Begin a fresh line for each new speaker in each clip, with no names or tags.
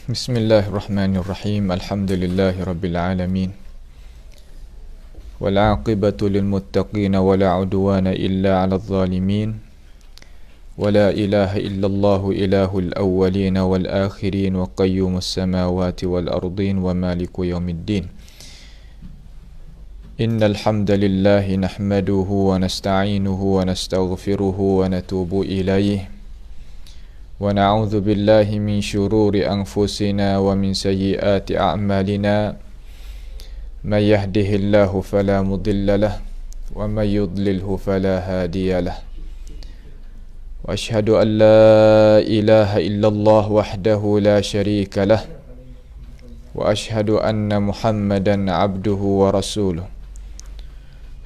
Bismillahirrahmanirrahim. Alhamdulillahirabbil alamin. Wal 'aqibatu lil muttaqin wa la 'udwana illa 'alal zalimin. Wa la ilaha illallah ilahul awwalin wal akhirin wa qayyumus samawati wal ardin wa maliku yaumiddin. Innal hamdalillah nahmaduhu wa nasta'inuhu wa nastaghfiruhu wa natubu ilayhi. ونعوذ بالله من شرور أنفسنا ومن سيئات أعمالنا من يهده الله فلا مضل له ومن يضلله فلا هادي له وأشهد أن لا إله إلا الله وحده لا شريك له وأشهد أن محمدا عبده ورسوله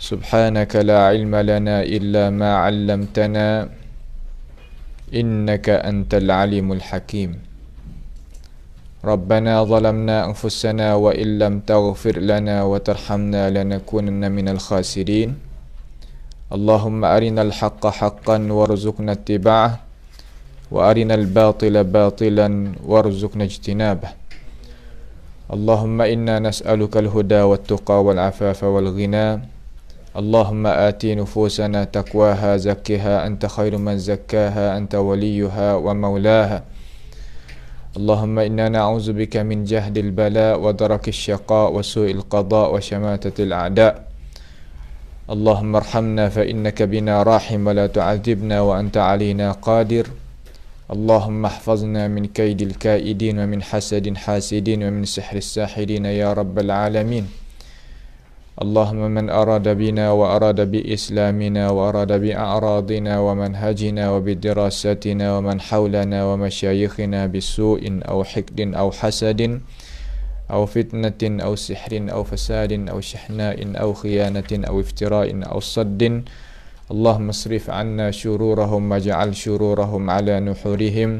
سبحانك لا علم لنا إلا ما علمتنا إنك أنت العليم الحكيم ربنا ظلمنا أنفسنا وإن لم تغفر لنا وترحمنا لنكونن من الخاسرين اللهم أرنا الحق حقا وارزقنا اتباعه وأرنا الباطل باطلا وارزقنا اجتنابه اللهم إنا نسألك الهدى والتقى والعفاف والغنى اللهم آتي نفوسنا تقواها زكها أنت خير من زكاها أنت وليها ومولاها اللهم إنا نعوذ بك من جهد البلاء ودرك الشقاء وسوء القضاء وشماتة الأعداء اللهم ارحمنا فإنك بنا راحم ولا تعذبنا وأنت علينا قادر اللهم احفظنا من كيد الكائدين ومن حسد حاسدين ومن سحر الساحرين يا رب العالمين اللهم من أراد بنا وأراد بإسلامنا وأراد بأعراضنا ومنهجنا وبدراستنا ومن حولنا ومشايخنا بسوء أو حقد أو حسد أو فتنة أو سحر أو فساد أو شحناء أو خيانة أو افتراء أو صد اللهم اصرف عنا شرورهم واجعل شرورهم على نحورهم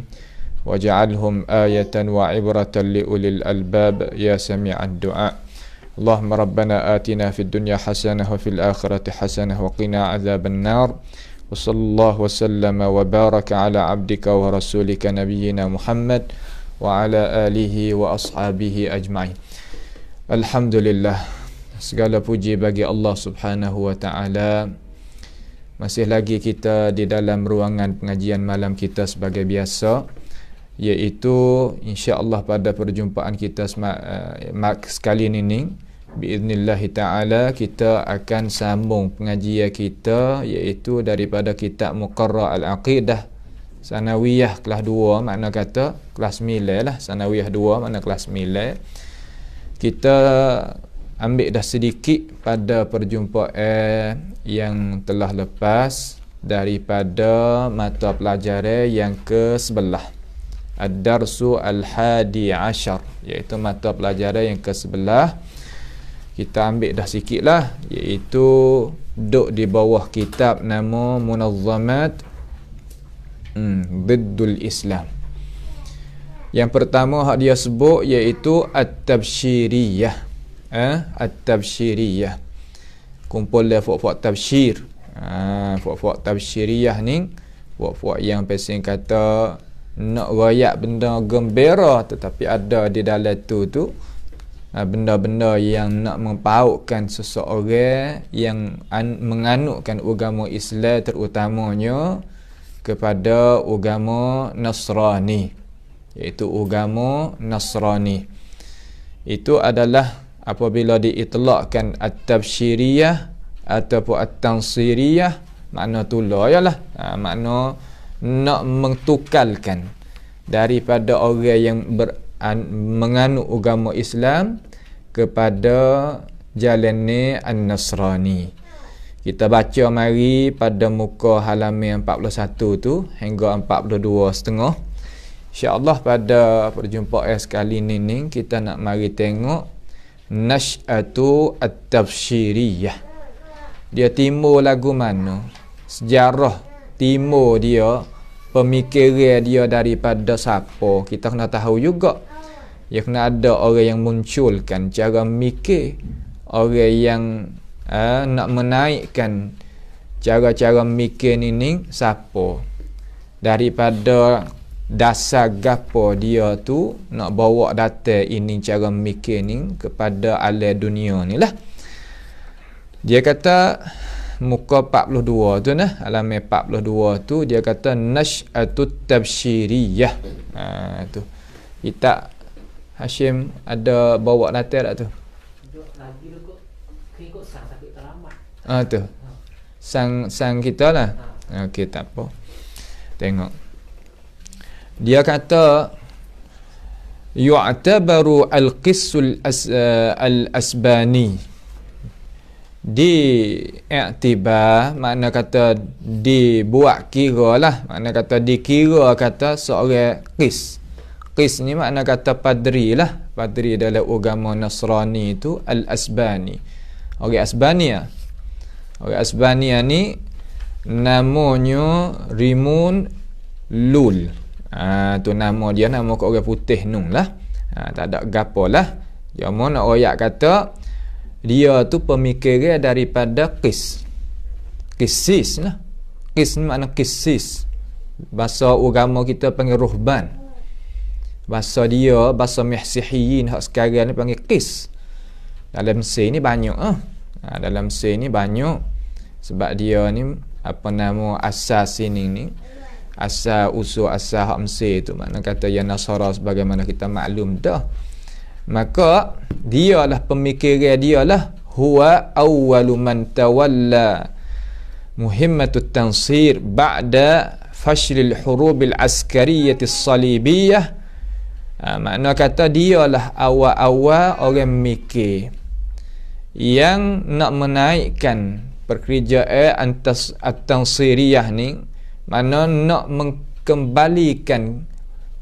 واجعلهم آية وعبرة لأولي الألباب يا سميع الدعاء اللهم ربنا آتنا في الدنيا حسنة وفي الآخرة حسنة وقنا عذاب النار وصلى الله وسلم وبارك على عبدك ورسولك نبينا محمد وعلى آله وأصحابه أجمعين. Alhamdulillah, segala puji bagi Allah Subhanahu wa taala. Masih lagi kita di dalam ruangan pengajian malam kita sebagai biasa, iaitu insya-Allah pada perjumpaan kita sekali ini biiznillah taala kita akan sambung pengajian kita, iaitu daripada kitab Muqarrar al-Aqidah Sanawiyah kelas 2, makna kata kelas 9 lah, Sanawiyah 2 makna kelas 9. Kita ambil dah sedikit pada perjumpaan yang telah lepas daripada mata pelajaran yang ke-11, Ad-Darsu Al-Hadi Ashar, iaitu mata pelajaran yang ke-11. Kita ambil dah sikit lah, iaitu duduk di bawah kitab nama Munazzamat Diddul Islam. Yang pertama hak dia sebut iaitu At-Tabsyiriyah. At-Tabsyiriyah, kumpul dia fuak-fuak tafsir. Fuak-fuak Tabsyiriyah ni fuak-fuak yang pesing kata nak rayak benda gembira, tetapi ada di dalam tu benda-benda yang nak mempautkan seseorang yang menganutkan agama Islam, terutamanya kepada agama Nasrani, iaitu agama Nasrani. Itu adalah apabila diitlaqkan At-Tabsyiriyah ataupun At-Tansiriyah, makna tula ialah makna nak mentukalkan daripada orang yang menganut agama Islam kepada jalan An-Nasrani. Kita baca mari pada muka halaman 41 tu hingga 42 setengah. InsyaAllah pada perjumpaan sekali ni kita nak mari tengok Nash'atu At-Tabsyiriyah. Dia timbul lagu mana? Sejarah timbul dia, pemikiran dia daripada siapa? Kita kena tahu juga. Ya, kena ada orang yang munculkan cara mikir, orang yang nak menaikkan cara-cara mikir ni siapa? Daripada dasar gapo dia tu nak bawa data ini cara mikir ni kepada alam dunia ni lah. Dia kata muka 42 tu nah, halaman 42 tu dia kata nasy'atut tabsyiriyah. Tu kita Hashim ada bawa data tak tu?
Lagi tu ikut sang tapi terlambat.
Tu. Sang kita lah. Okey, tak apa. Tengok. Dia kata yu'tabaru al-qissul al-asbani. Di i'tibar makna kata dibuat kira lah, makna kata dikira kata seorang qis. Qis ni makna kata padri lah, padri dalam agama Nasrani tu al-asbani. Orang Asbania. Orang Asbania ni namanya Rimun Lul. Tu nama dia, nama kat orang putih nun lah. Tak ada gapo lah. Dia mau nak royak kata dia tu pemikiran daripada qis. Qisis lah. Qis ni makna qisis. Bahasa agama kita panggil ruhban. Bahasa dia, bahasa Mihsihiyin hak sekarang ni panggil qis. Dalam Mesir ni banyak dalam Mesir ni banyak. Sebab dia ni apa nama asas sini ni, asal usul asal hak Mesir tu, makna kata yang Nasara sebagaimana kita maklum dah. Maka dialah pemikiran dialah huwa awwalu man tawalla muhimmatut tansir ba'da fashlil hurubil askariyyah as-salibiyah. Makna kata dialah awal-awal orang mikir yang nak menaikkan pekerjaan at-tansiriyah ni, mana nak mengembalikan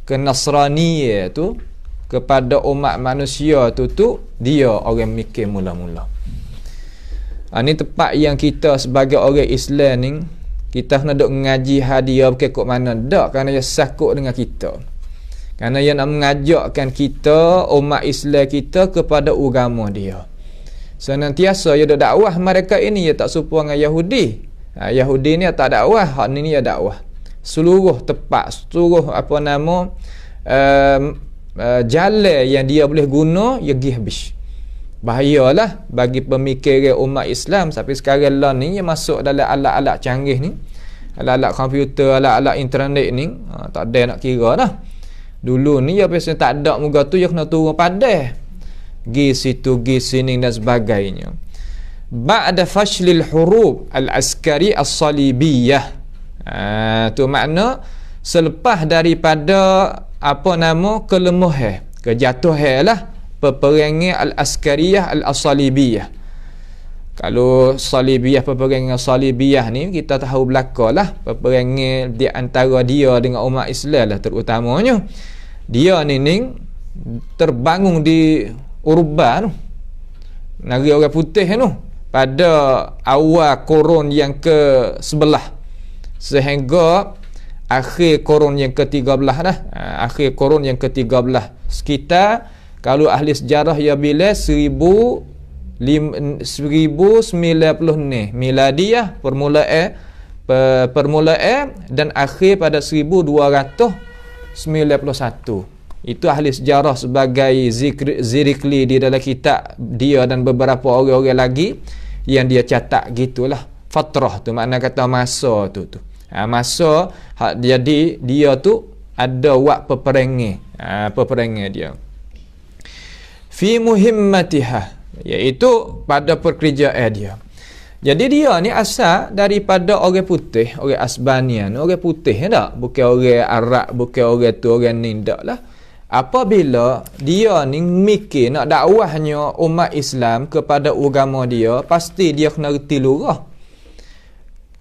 kenasraniyah tu kepada umat manusia tu dia orang mikir mula-mula. Ini tempat yang kita sebagai orang Islam ni kita kena duk ngaji hadiah bukan kok mana dak, kerana dia sakut dengan kita. Kerana dia nak mengajakkan kita, umat Islam kita kepada agama dia. Senantiasa dia dak dakwah mereka ini, dia tak serupa dengan Yahudi. Yahudi ni tak dakwah, hak ni dia dakwah. Seluruh tempat, seluruh apa nama jalan yang dia boleh guna, dia pergi habis. Bahayalah bagi pemikiran umat Islam sampai sekarang lah ni, dia masuk dalam alat-alat canggih ni, alat-alat komputer, alat-alat internet ni, tak ada nak kira dah. Dulu ni dia biasanya tak ada muka tu, dia kena turun padai, gi situ, gi sini dan sebagainya. Ba'da fashlil hurub al-askari as-salibiyah. Tu makna selepas daripada apa nama kelemahan, kejatuhan lah peperangan al-askariyah al-salibiyah. Kalau salibiyah, peperangan salibiyah ni kita tahu belakalah, peperangan di antara dia dengan umat Islam lah terutamanya. Dia ni terbangun di Urban, negeri orang putih tu, pada awal Korun yang ke-11 sehingga akhir Korun yang ke-13 dah. Akhir Korun yang ke-13 sekitar, kalau ahli sejarah ya bila 1090 miladiah permulaan dan akhir pada 1291. Itu ahli sejarah sebagai Zirikli di dalam kitab dia dan beberapa orang-orang lagi yang dia catat gitulah. Fatrah tu makna kata masa tu. Masa jadi dia tu ada wak peperangan dia. Fi muhimmatiha, iaitu pada pekerjaan dia. Jadi dia ni asal daripada orang putih, orang Asbanian, orang putih tak? Bukan orang Arab, bukan orang tu, orang ni tak lah. Apabila dia ni mikir nak dakwahnya umat Islam kepada agama dia, pasti dia kena reti lurah.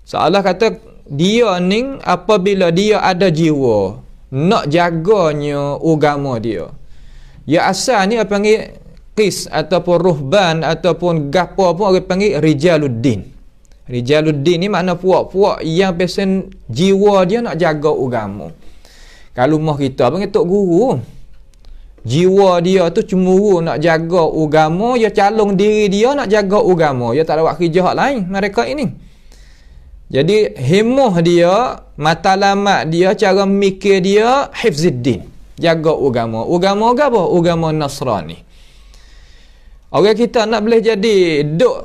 Seolah kata dia ni apabila dia ada jiwa nak jaganya agama dia, ya asal ni apa panggil qis ataupun ruhban ataupun gapo pun orang panggil rijaluddin. Rijaluddin ni makna puak-puak yang pesen jiwa dia nak jaga agama. Kalau mah kita panggil tok guru, jiwa dia tu cemburu nak jaga agama, dia calon diri dia nak jaga agama, dia tak ada buat kerja hak lain mereka ini. Jadi himuh dia, matlamat dia, cara mikir dia hifziddin, jaga agama. Agama apa? Agama Nasrani. Orang kita nak boleh jadi duk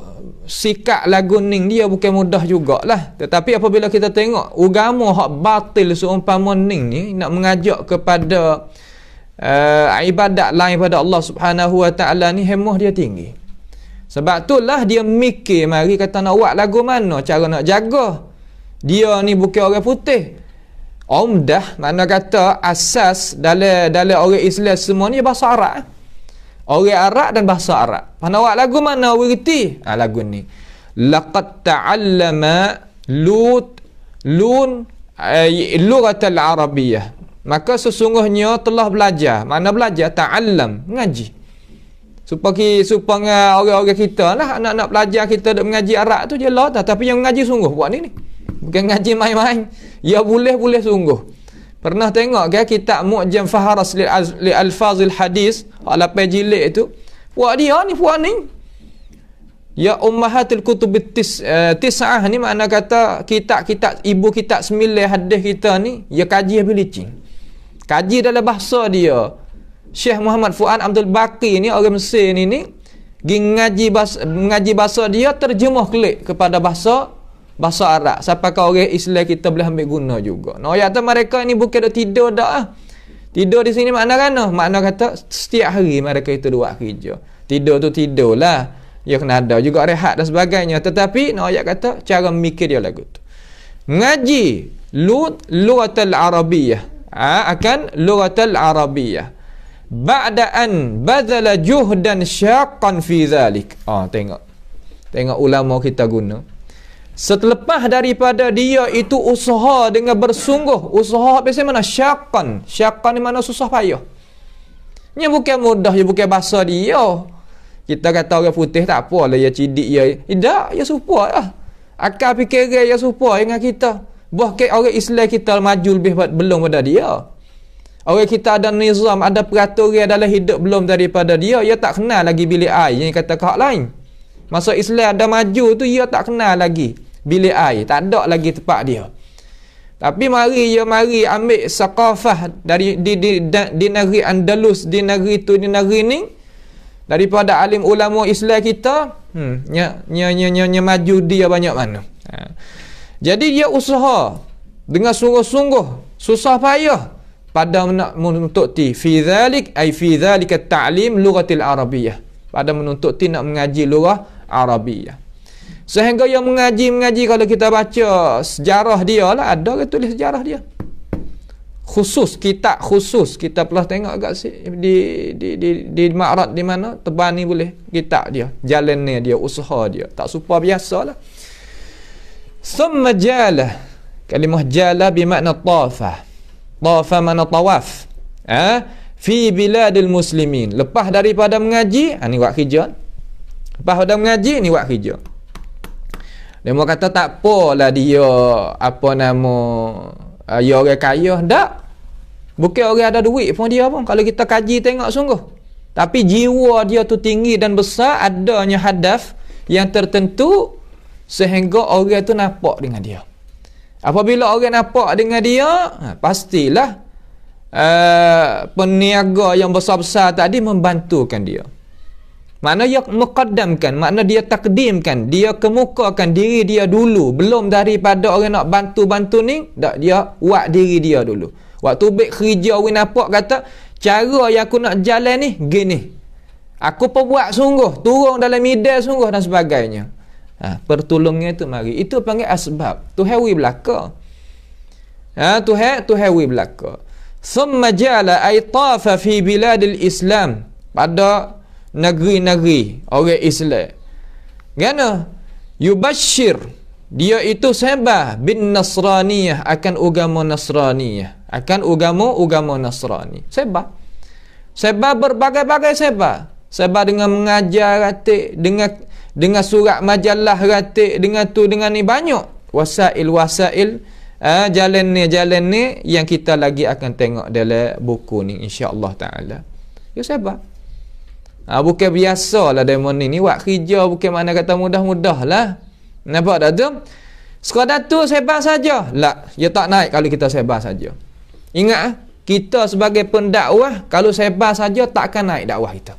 sikap lagu ning dia bukan mudah jugalah. Tetapi apabila kita tengok agama hak batil seumpama ning ni nak mengajak kepada ibadat lain pada Allah Subhanahu wa taala ni, himuh dia tinggi. Sebab itulah dia mikir mari kata nak buat lagu mana, cara nak jaga. Dia ni bukan orang putih. Umdah, mana kata asas dalam orang Islam semua ni bahasa Arab. Orang Arab dan bahasa Arab. Mana buat lagu mana orang reti? Lagu ni. Laqad ta'allama lun lughatal arabiyyah. Maka sesungguhnya telah belajar. Mana belajar? Ta'allam, ngaji. Supaya orang-orang kita lah, anak-anak pelajar kita duk mengaji Arab tu je lah, tapi yang mengaji sungguh buat ni. Bukan ngaji main-main. Ya boleh sungguh. Pernah tengok ke kitab Mu'jam Faharas li Alfazil Hadis, hak 8 jilid tu. Buat dia ni, buat ni. Ya Ummahatul Kutub Tis'ah ni makna kata kitab-kitab ibu kitab 9 hadis kita ni, ya kaji habis licin. Kaji dalam bahasa dia. Syekh Muhammad Fuad Abdul Baqi ni orang Mesir ni mengaji bahasa dia, terjemah kelik kepada bahasa Arab. Sampai ke orang Islam kita boleh ambil guna juga. Nah, ayat tu mereka ni bukan dah tidur dah. Tidur di sini makna kan? Makna kata setiap hari mereka itu buat kerja. Tidur tu tidurlah. Ya kena ada juga rehat dan sebagainya. Tetapi nah, ayat kata cara mikir dia lagu tu. Ngaji lughatul arabiyyah. Akan lughatul arabiyyah. Ba'da'an badala juhdan syaqqan fi dhalik. Tengok ulama kita guna. Selepas daripada dia itu usaha dengan bersungguh. Usaha biasanya mana? Syaqqan. Syaqqan ni mana susah payah. Ni bukan mudah, dia bukan bahasa dia. Kita kata orang putih tak apalah, ya cidik ya. Tidak, ya supaya lah. Akal fikiran ya supaya dengan kita. Bahkan orang Islam kita maju lebih belum pada dia. Orang kita ada nizam, ada peraturan dalam hidup belum daripada dia. Ia tak kenal lagi bilik air yang kata hak lain. Masa Islam ada maju tu, ia tak kenal lagi bilik air. Tak ada lagi tempat dia. Tapi mari ambil sakafah dari di negeri Andalus, di negeri tu, di negeri ni, daripada alim ulama Islam kita, maju dia banyak mana. Jadi dia usaha dengan sungguh-sungguh, susah payah pada menuntut fi dhalik ay fi dhalika ta'lim lughatil arabiyyah, pada menuntut nak mengaji lughah Arabiyyah. Sehingga yang mengaji kalau kita baca sejarah dia lah, ada ke tulis sejarah dia khusus, kitab khusus kita pernah tengok agak di Ma'rad di mana Tebani boleh kitab dia, jalan ni dia, usaha dia tak serupa biasalah. Thumma jala, kalimah jala bermakna tafa mana tawaf, fi biladil muslimin. Lepas daripada mengaji, ni buat kerja. Lepas dah mengaji, ni buat kerja. Dia mau kata tak apalah dia apa nama ya orang kaya, tak. Bukan orang ada duit pun dia pun. Kalau kita kaji tengok sungguh. Tapi jiwa dia tu tinggi dan besar, adanya hadaf yang tertentu sehingga orang tu nampak dengan dia. Apabila orang nampak dengan dia, pastilah peniaga yang besar-besar tadi membantukan dia. Makna dia muqaddamkan, makna dia takdimkan, dia kemukakan diri dia dulu. Belum daripada orang nak bantu-bantu ni, tak, dia buat diri dia dulu. Waktu baik kerja orang nampak kata, cara yang aku nak jalan ni gini. Aku perbuat sungguh, turun dalam medan sungguh dan sebagainya. Pertolongan itu mari. Itu panggil asbab. Tu hewi belaka. Tu hewi belaka. Thumma jala ay tafa fi biladil Islam, pada negeri-negeri orang Islam. Gana yubashir, dia itu sebar bin Nasraniyah, akan agama Nasraniyah, akan agama Nasrani. Sebar berbagai-bagai sebar dengan mengajar ratik, dengan surat majalah ratik, dengan tu dengan ni, banyak wasail jalan ni yang kita lagi akan tengok dalam buku ni insya-Allah taala. Ya sebab bukan biasalah demo ni buat kerja, bukan mana kata mudah-mudah lah. Nampak tak tu? Sekadar tu sebar saja. La, dia tak naik kalau kita sebar saja. Ingat, kita sebagai pendakwah, kalau sebar saja tak akan naik dakwah kita.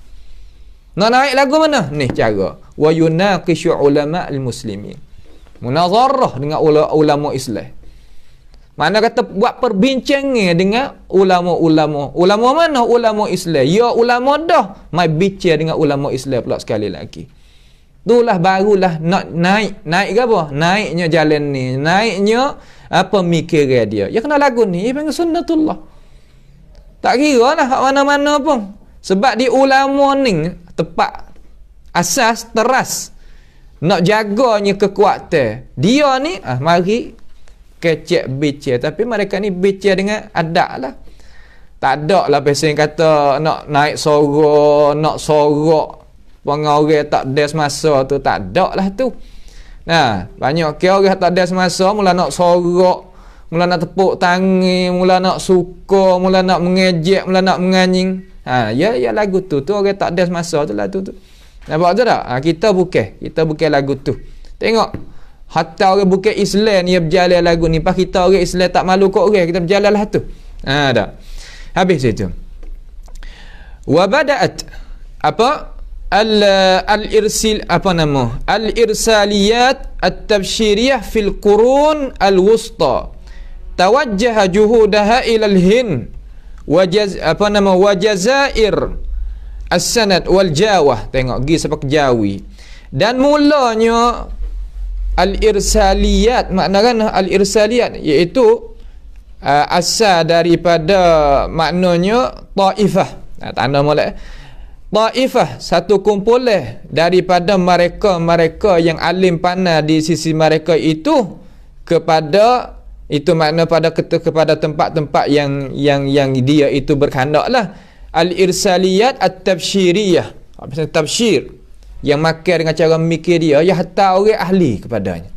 Nak naik lagu mana? Ni cara. Wa yunaqishu ulama al-muslimin. Munazarah dengan ulama Islam. Mana kata buat perbincangan dengan ulama-ulama. Ulama mana? Ulama Islam. Ya ulama dah. Mai bincang dengan ulama Islam pula sekali lagi. Itulah barulah nak naik. Naik ke apa? Naiknya jalan ni. Naiknya pemikiran dia. Ya kena lagu ni. Dia panggil sunnatullah. Tak kira lah kat mana-mana pun. Sebab di ulama ni tepat asas teras. Nak jaganya kekuatan. Dia ni mari kecek bicara. Tapi mereka ni bicara dengan adab lah. Tak ada lah pasal kata nak naik sorok, nak sorok. Orang tak ada semasa tu, tak ada lah tu. Nah, banyak orang tak ada semasa mula nak sorok, mula nak tepuk tangan, mula nak suka, mula nak mengejek, mula nak menganjing. Ya lagu tu orang tak ada semasa tu lah tu. Nampak tu tak? Kita bukan lagu tu. Tengok, hatta orang bukan Islam ni berjalan lagu ni, pas kita orang Islam tak malu kok orang, kita berjalan lah tu. Tak. Habis itu. Wa bada'at apa? Al-irsaliyat at-tabshiriyah fil qurun al-wusta tawajjaha juhudaha ila al-Hind wa Jazair as-Sanad wal Jawah. Tengok gi sampai ke Jawi. Dan mulanya al-irsaliyat, maknanya al-irsaliyat iaitu asal daripada maknanya taifah. Tanda molek Taifah, satu kumpulan daripada mereka yang alim pandai di sisi mereka itu kepada itu makna kepada tempat-tempat yang dia itu berkandaklah. Al-irsaliyat at-tabsyiriyah. Apa tabsyir? Yang makan dengan cara mikir dia, ya hatta orang ahli kepadanya.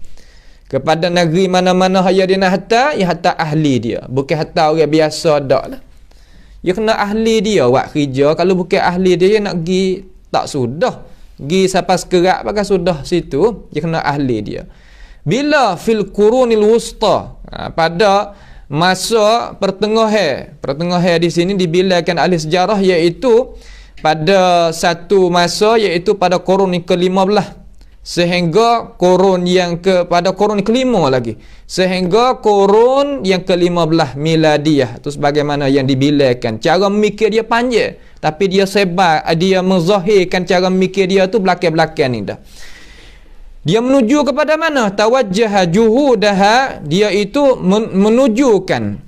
Kepada negeri mana-mana haya dia nak hatta, ya hatta ahli dia. Bukan hatta orang biasa dak lah. Ya kena ahli dia buat kerja. Kalau bukan ahli dia nak pergi tak sudah. Pergi sampai sekerak pakai sudah situ. Ya kena ahli dia. Bila fil qurunil wusta, pada masa pertengahan di sini dibilangkan ahli sejarah, iaitu pada satu masa, iaitu pada kurun ke-15 sehingga kurun yang pada kurun kelima lagi, sehingga kurun yang ke-15 miladiyah. Itu sebagaimana yang dibilangkan. Cara mikir dia panjang, tapi dia sebar, dia menzahirkan cara mikir dia tu belakang-belakang ni dah. Dia menuju kepada mana? Tawajjaha juhudaha, dia itu menunjukkan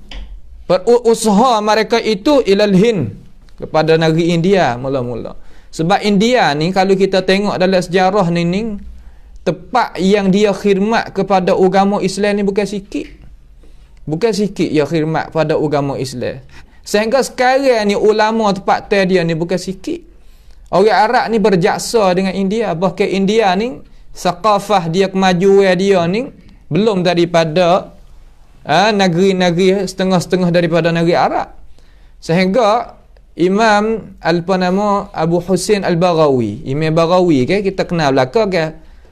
berusaha mereka itu ilal Hind, kepada negeri India mula-mula. Sebab India ni kalau kita tengok dalam sejarah ni tempat yang dia khidmat kepada agama Islam ni bukan sikit. Bukan sikit dia khidmat pada agama Islam. Sehingga sekarang ni ulama tempat dia ni bukan sikit. Orang Arab ni berjaksa dengan India. Bahkan India ni sakafah dia, kemajuan dia ni belum daripada negeri-negeri setengah-setengah daripada negeri Arab. Sehingga Imam Abu Husain Al-Baghawi, Imam Baghawi kita kenal belaka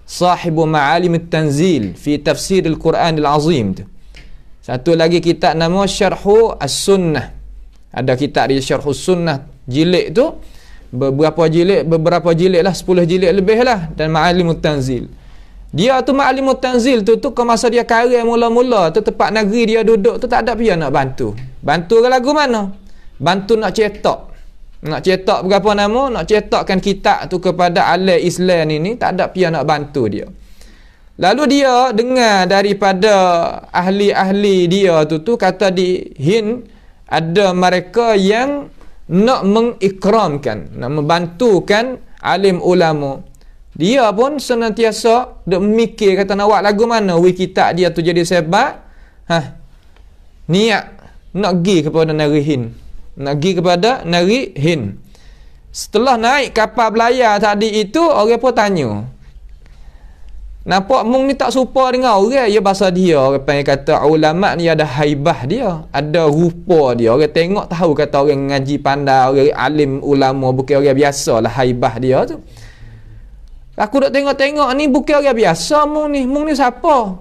sahibu Ma'alim At-Tanzil fi tafsir Al-Quran Al-Azim tu. Satu lagi kitab nama Syarhu As-Sunnah. Ada kitab dia Syarhu As-Sunnah jilid tu beberapa jilid lah, 10 jilid lebih lah. Dan Ma'alim At-Tanzil, dia tu Ma'alim At-Tanzil tu ke masa dia karya mula-mula tu, tempat negeri dia duduk tu tak ada pihak nak bantu ke lagu mana. Bantu nak cetak berapa nama, nak cetakkan kitab tu kepada ahli Islam ini, tak ada pihak nak bantu dia. Lalu dia dengar daripada ahli-ahli dia tu kata di Hind ada mereka yang nak mengikramkan, nak membantukan alim ulama. Dia pun senantiasa duk mikir kata nak buat lagu mana kitab dia tu jadi sebab niat nak pergi kepada negeri Hind. Nak pergi kepada negeri Hind. Setelah naik kapal belayar tadi itu, orang pun tanya, nampak mung ni tak serupa dengan orang. Ya bahasa dia, orang panggil kata ulama ni ada haibah dia, ada rupa dia. Orang tengok tahu kata orang ngaji pandai, orang alim ulama, bukan orang biasa lah haibah dia tu. Aku duk tengok-tengok ni bukan orang biasa mung ni siapa?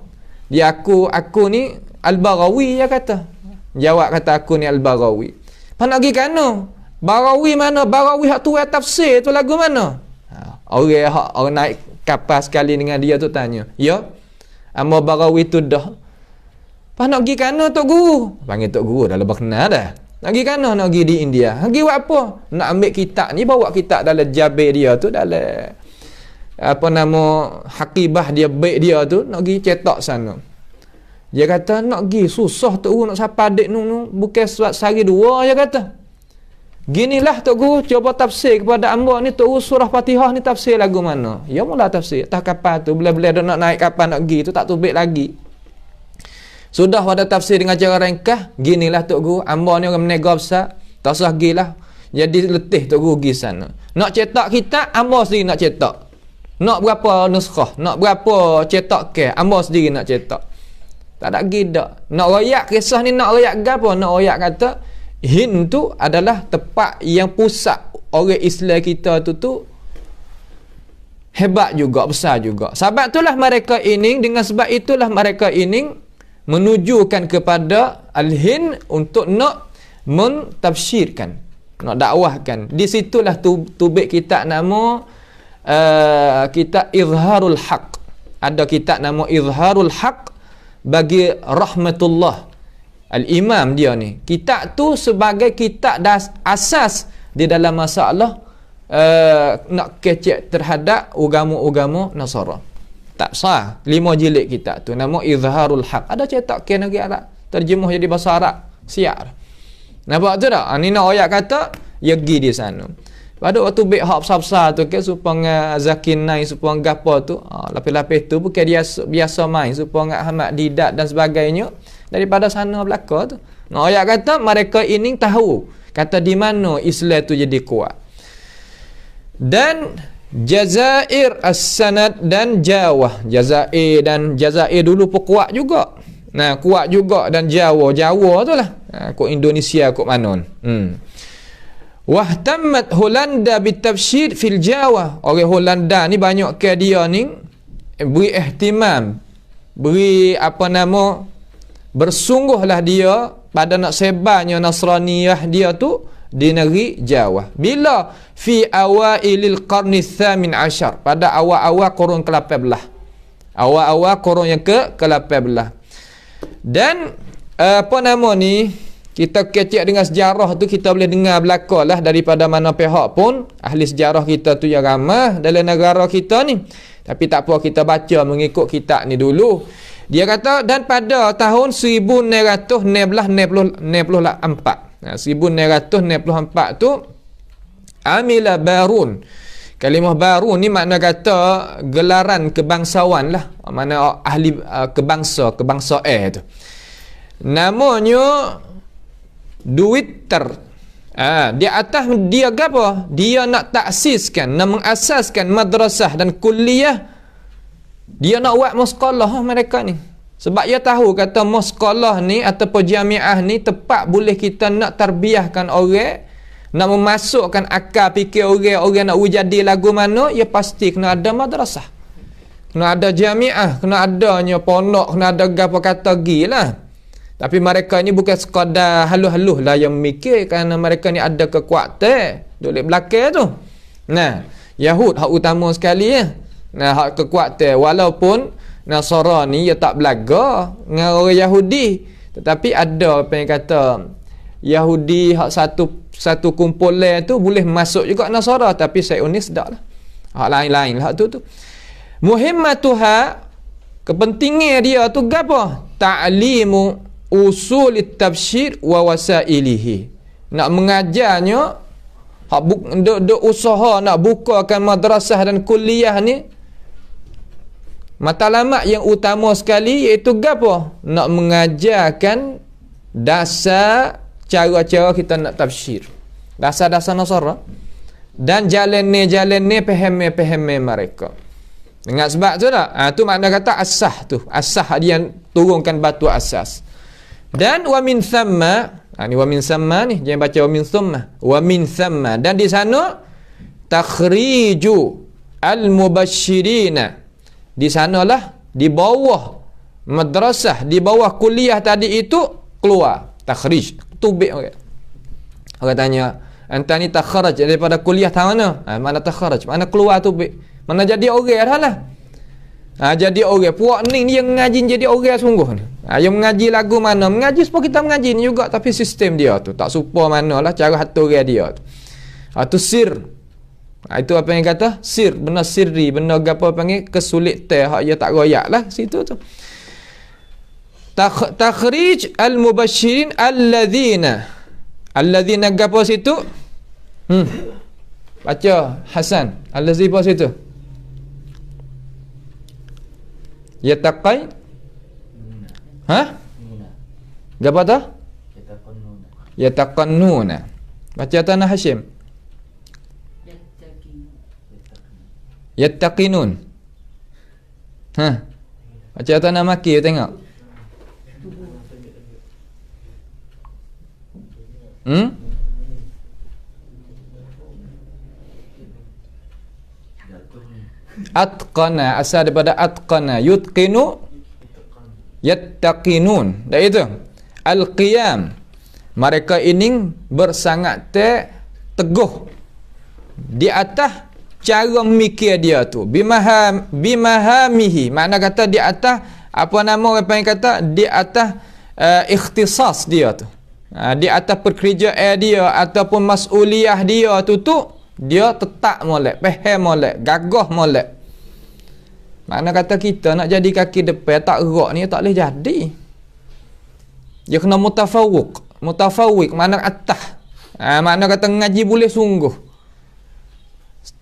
Dia aku ni Al-Baghawi, dia kata. Jawab kata aku ni Al-Baghawi. Apa nak pergi kana? Baghawi mana? Baghawi hak tu tafsir tu lagu mana? Orang naik kapal sekali dengan dia tu tanya. Ya? Amo Baghawi tu dah. Apa nak pergi kana Tok Guru? Panggil Tok Guru dah lebih kenal dah. Nak pergi kana? Nak pergi di India. Nak pergi buat apa? Nak ambil kitab ni, bawa kitab dalam jabir dia tu, dalam apa nama hakibah dia, baik dia tu, nak pergi cetak sana. Dia kata nak pergi susah Tok Guru, nak sapa adik nu bukan sehari dua, dia kata. Ginilah Tok Guru cuba tafsir kepada hamba ni, Tok Guru surah Fatihah ni tafsir lagu mana? Ya mula tafsir. Tak kapal tu bila-bila dia nak naik kapal nak pergi tu tak tubik lagi. Sudah pada tafsir dengan cara ringkas, ginilah Tok Guru, hamba ni orang menega besar, tak usah gilah. Jadi letih Tok Guru pergi sana. Nak cetak kitab, hamba sendiri nak cetak. Nak berapa nuskah, nak berapa cetak ke, hamba sendiri nak cetak. Tak ada gidak. Nak royak kisah ni, nak royak gapo? Nak royak kata Hind tu adalah tempat yang pusat orang Islam kita tu hebat juga, besar juga. Sebab itulah mereka ini, dengan sebab itulah mereka ini menujukan kepada Al-Hind untuk nak mentafsirkan, nak dakwahkan. Di situlah tubik kitab nama kitab Izharul Haq. Ada kitab nama Izharul Haq bagi rahmatullah Al-Imam dia ni. Kitab tu sebagai kitab asas di dalam masalah nak kecek terhadap agama-agama Nasara. Tak sah. 5 jilid kitab tu. Nama Izharul Haq. Ada cetak ke negeri Arab. Terjemuh jadi bahasa Arab. Siap. Nampak tu tak? Ni nak ayat kata, ya pergi di sana. Pada waktu bek hak besar-besar tu ke, supaya Zakin Nai, supaya gapo tu, lapis-lapis tu bukan dia biasa main, supaya Ahmad Didat dan sebagainya. Daripada sana belakang tu. Nah, ayat kata mereka ini tahu kata di mana Islam tu jadi kuat. Dan Jazair As-Sanad dan Jawa. Jazair dulu pun kuat juga. Nah, kuat juga, dan Jawa tu lah. Kok Indonesia kok manon. Wahtammat Holanda bitafsir fil Jawa. Orang Holanda ni banyak ke dia ni beri ihtimam, beri apa nama, bersungguhlah dia pada nak sebarnya Nasraniyah dia tu di negeri Jawa. Bila? Fi awailil qarni tsamin ashar, pada awal-awal kurun ke-18. Awal-awal kurun yang ke-18. Dan apa nama ni, kita kecek dengan sejarah tu, kita boleh dengar belakang lah daripada mana pihak pun. Ahli sejarah kita tu yang ramah dalam negara kita ni. Tapi tak apa, kita baca mengikut kitab ni dulu. Dia kata, dan pada tahun 1964, 1964 tu, Amila Barun. Kalimah Barun ni makna kata gelaran kebangsawan lah. Mana ahli kebangsaan tu. Namanya Twitter. Di atas dia apa? Dia nak taksiskan, nak mengasaskan madrasah dan kuliah. Dia nak buat sekolah mereka ni. Sebab dia tahu kata sekolah ni ataupun jamiah ni tepat boleh kita nak tarbiyahkan orang, nak memasukkan akal fikir orang nak jadi lagu mana, ya pasti kena ada madrasah, kena ada jamiah, kena adanya pondok, kena ada apa kata gilah. Tapi mereka ni bukan sekadar halus-halus lah yang memikir, kerana mereka ni ada kekuatan duduk belakang tu. Nah, Yahud hak utama sekali ya. Nah, hak kekuatan, walaupun Nasara ni dia tak belaga dengan orang Yahudi, tetapi ada apa yang kata Yahudi hak satu kumpulan tu boleh masuk juga Nasara, tapi Zionis tak lah. Hak lain-lain lah tu. Muhimmatuha, kepentingan dia tu apa? Ta'limu usul at-tabsyir wa wasailihi. Nak mengajarnya, hak usaha nak bukakan madrasah dan kuliah ni, matlamat yang utama sekali iaitu gapo? Nak mengajarkan dasar cara-cara kita nak tafsir. Dasar-dasar Nasara. Dan jalan-jalan faham mereka. Dengan sebab tu tak? Tu makna kata asah tu. Asah dia turunkan batu asas. Dan wa min thamma, ni wa min thamma ni, jangan baca wa min thumma. Wa min thamma, dan di sana takhriju al-mubasyirina. Di sanalah, di bawah madrasah di bawah kuliah tadi itu keluar takhrij, tubik orang. Orang tanya, anta ni takhraj daripada kuliah tang mana? Mana takhraj? Mana keluar tubik? Mana jadi orang dah lah. Jadi orang puak ni dia mengaji jadi orang sungguh ni. Dia mengaji lagu mana? Mengaji supaya kita mengaji ni juga, tapi sistem dia tu tak serupa manalah cara atur dia tu. Tu sir. Itu apa yang kata? Sir, benda sirri, benda apa panggil kesulitan hak dia tak royak lah situ tu. Takhrij al-mubashirin alladzina gapo situ? Baca Hasan. Allazi apa situ? Yataqai? Gapo tu? Yataqannuna. Baca tanah Hashim. Yattaqinun. Baca tanah Maki tengok. Atqana, asal daripada atqana, yutqinu, yattaqinun. Dah itu. Al-qiyam, mereka ini bersangat teguh di atas cara memikir dia tu. Bimahamihi, makna kata di atas apa nama orang panggil kata di atas ikhtisas dia tu. Di atas pekerjaan dia ataupun mas'uliyah dia tu dia tetap molek, faham molek, gagah molek. Makna kata kita nak jadi kaki depan tak gerak ni tak boleh jadi. Dia kena mutafawwiq, makna atas. Makna kata ngaji boleh sungguh.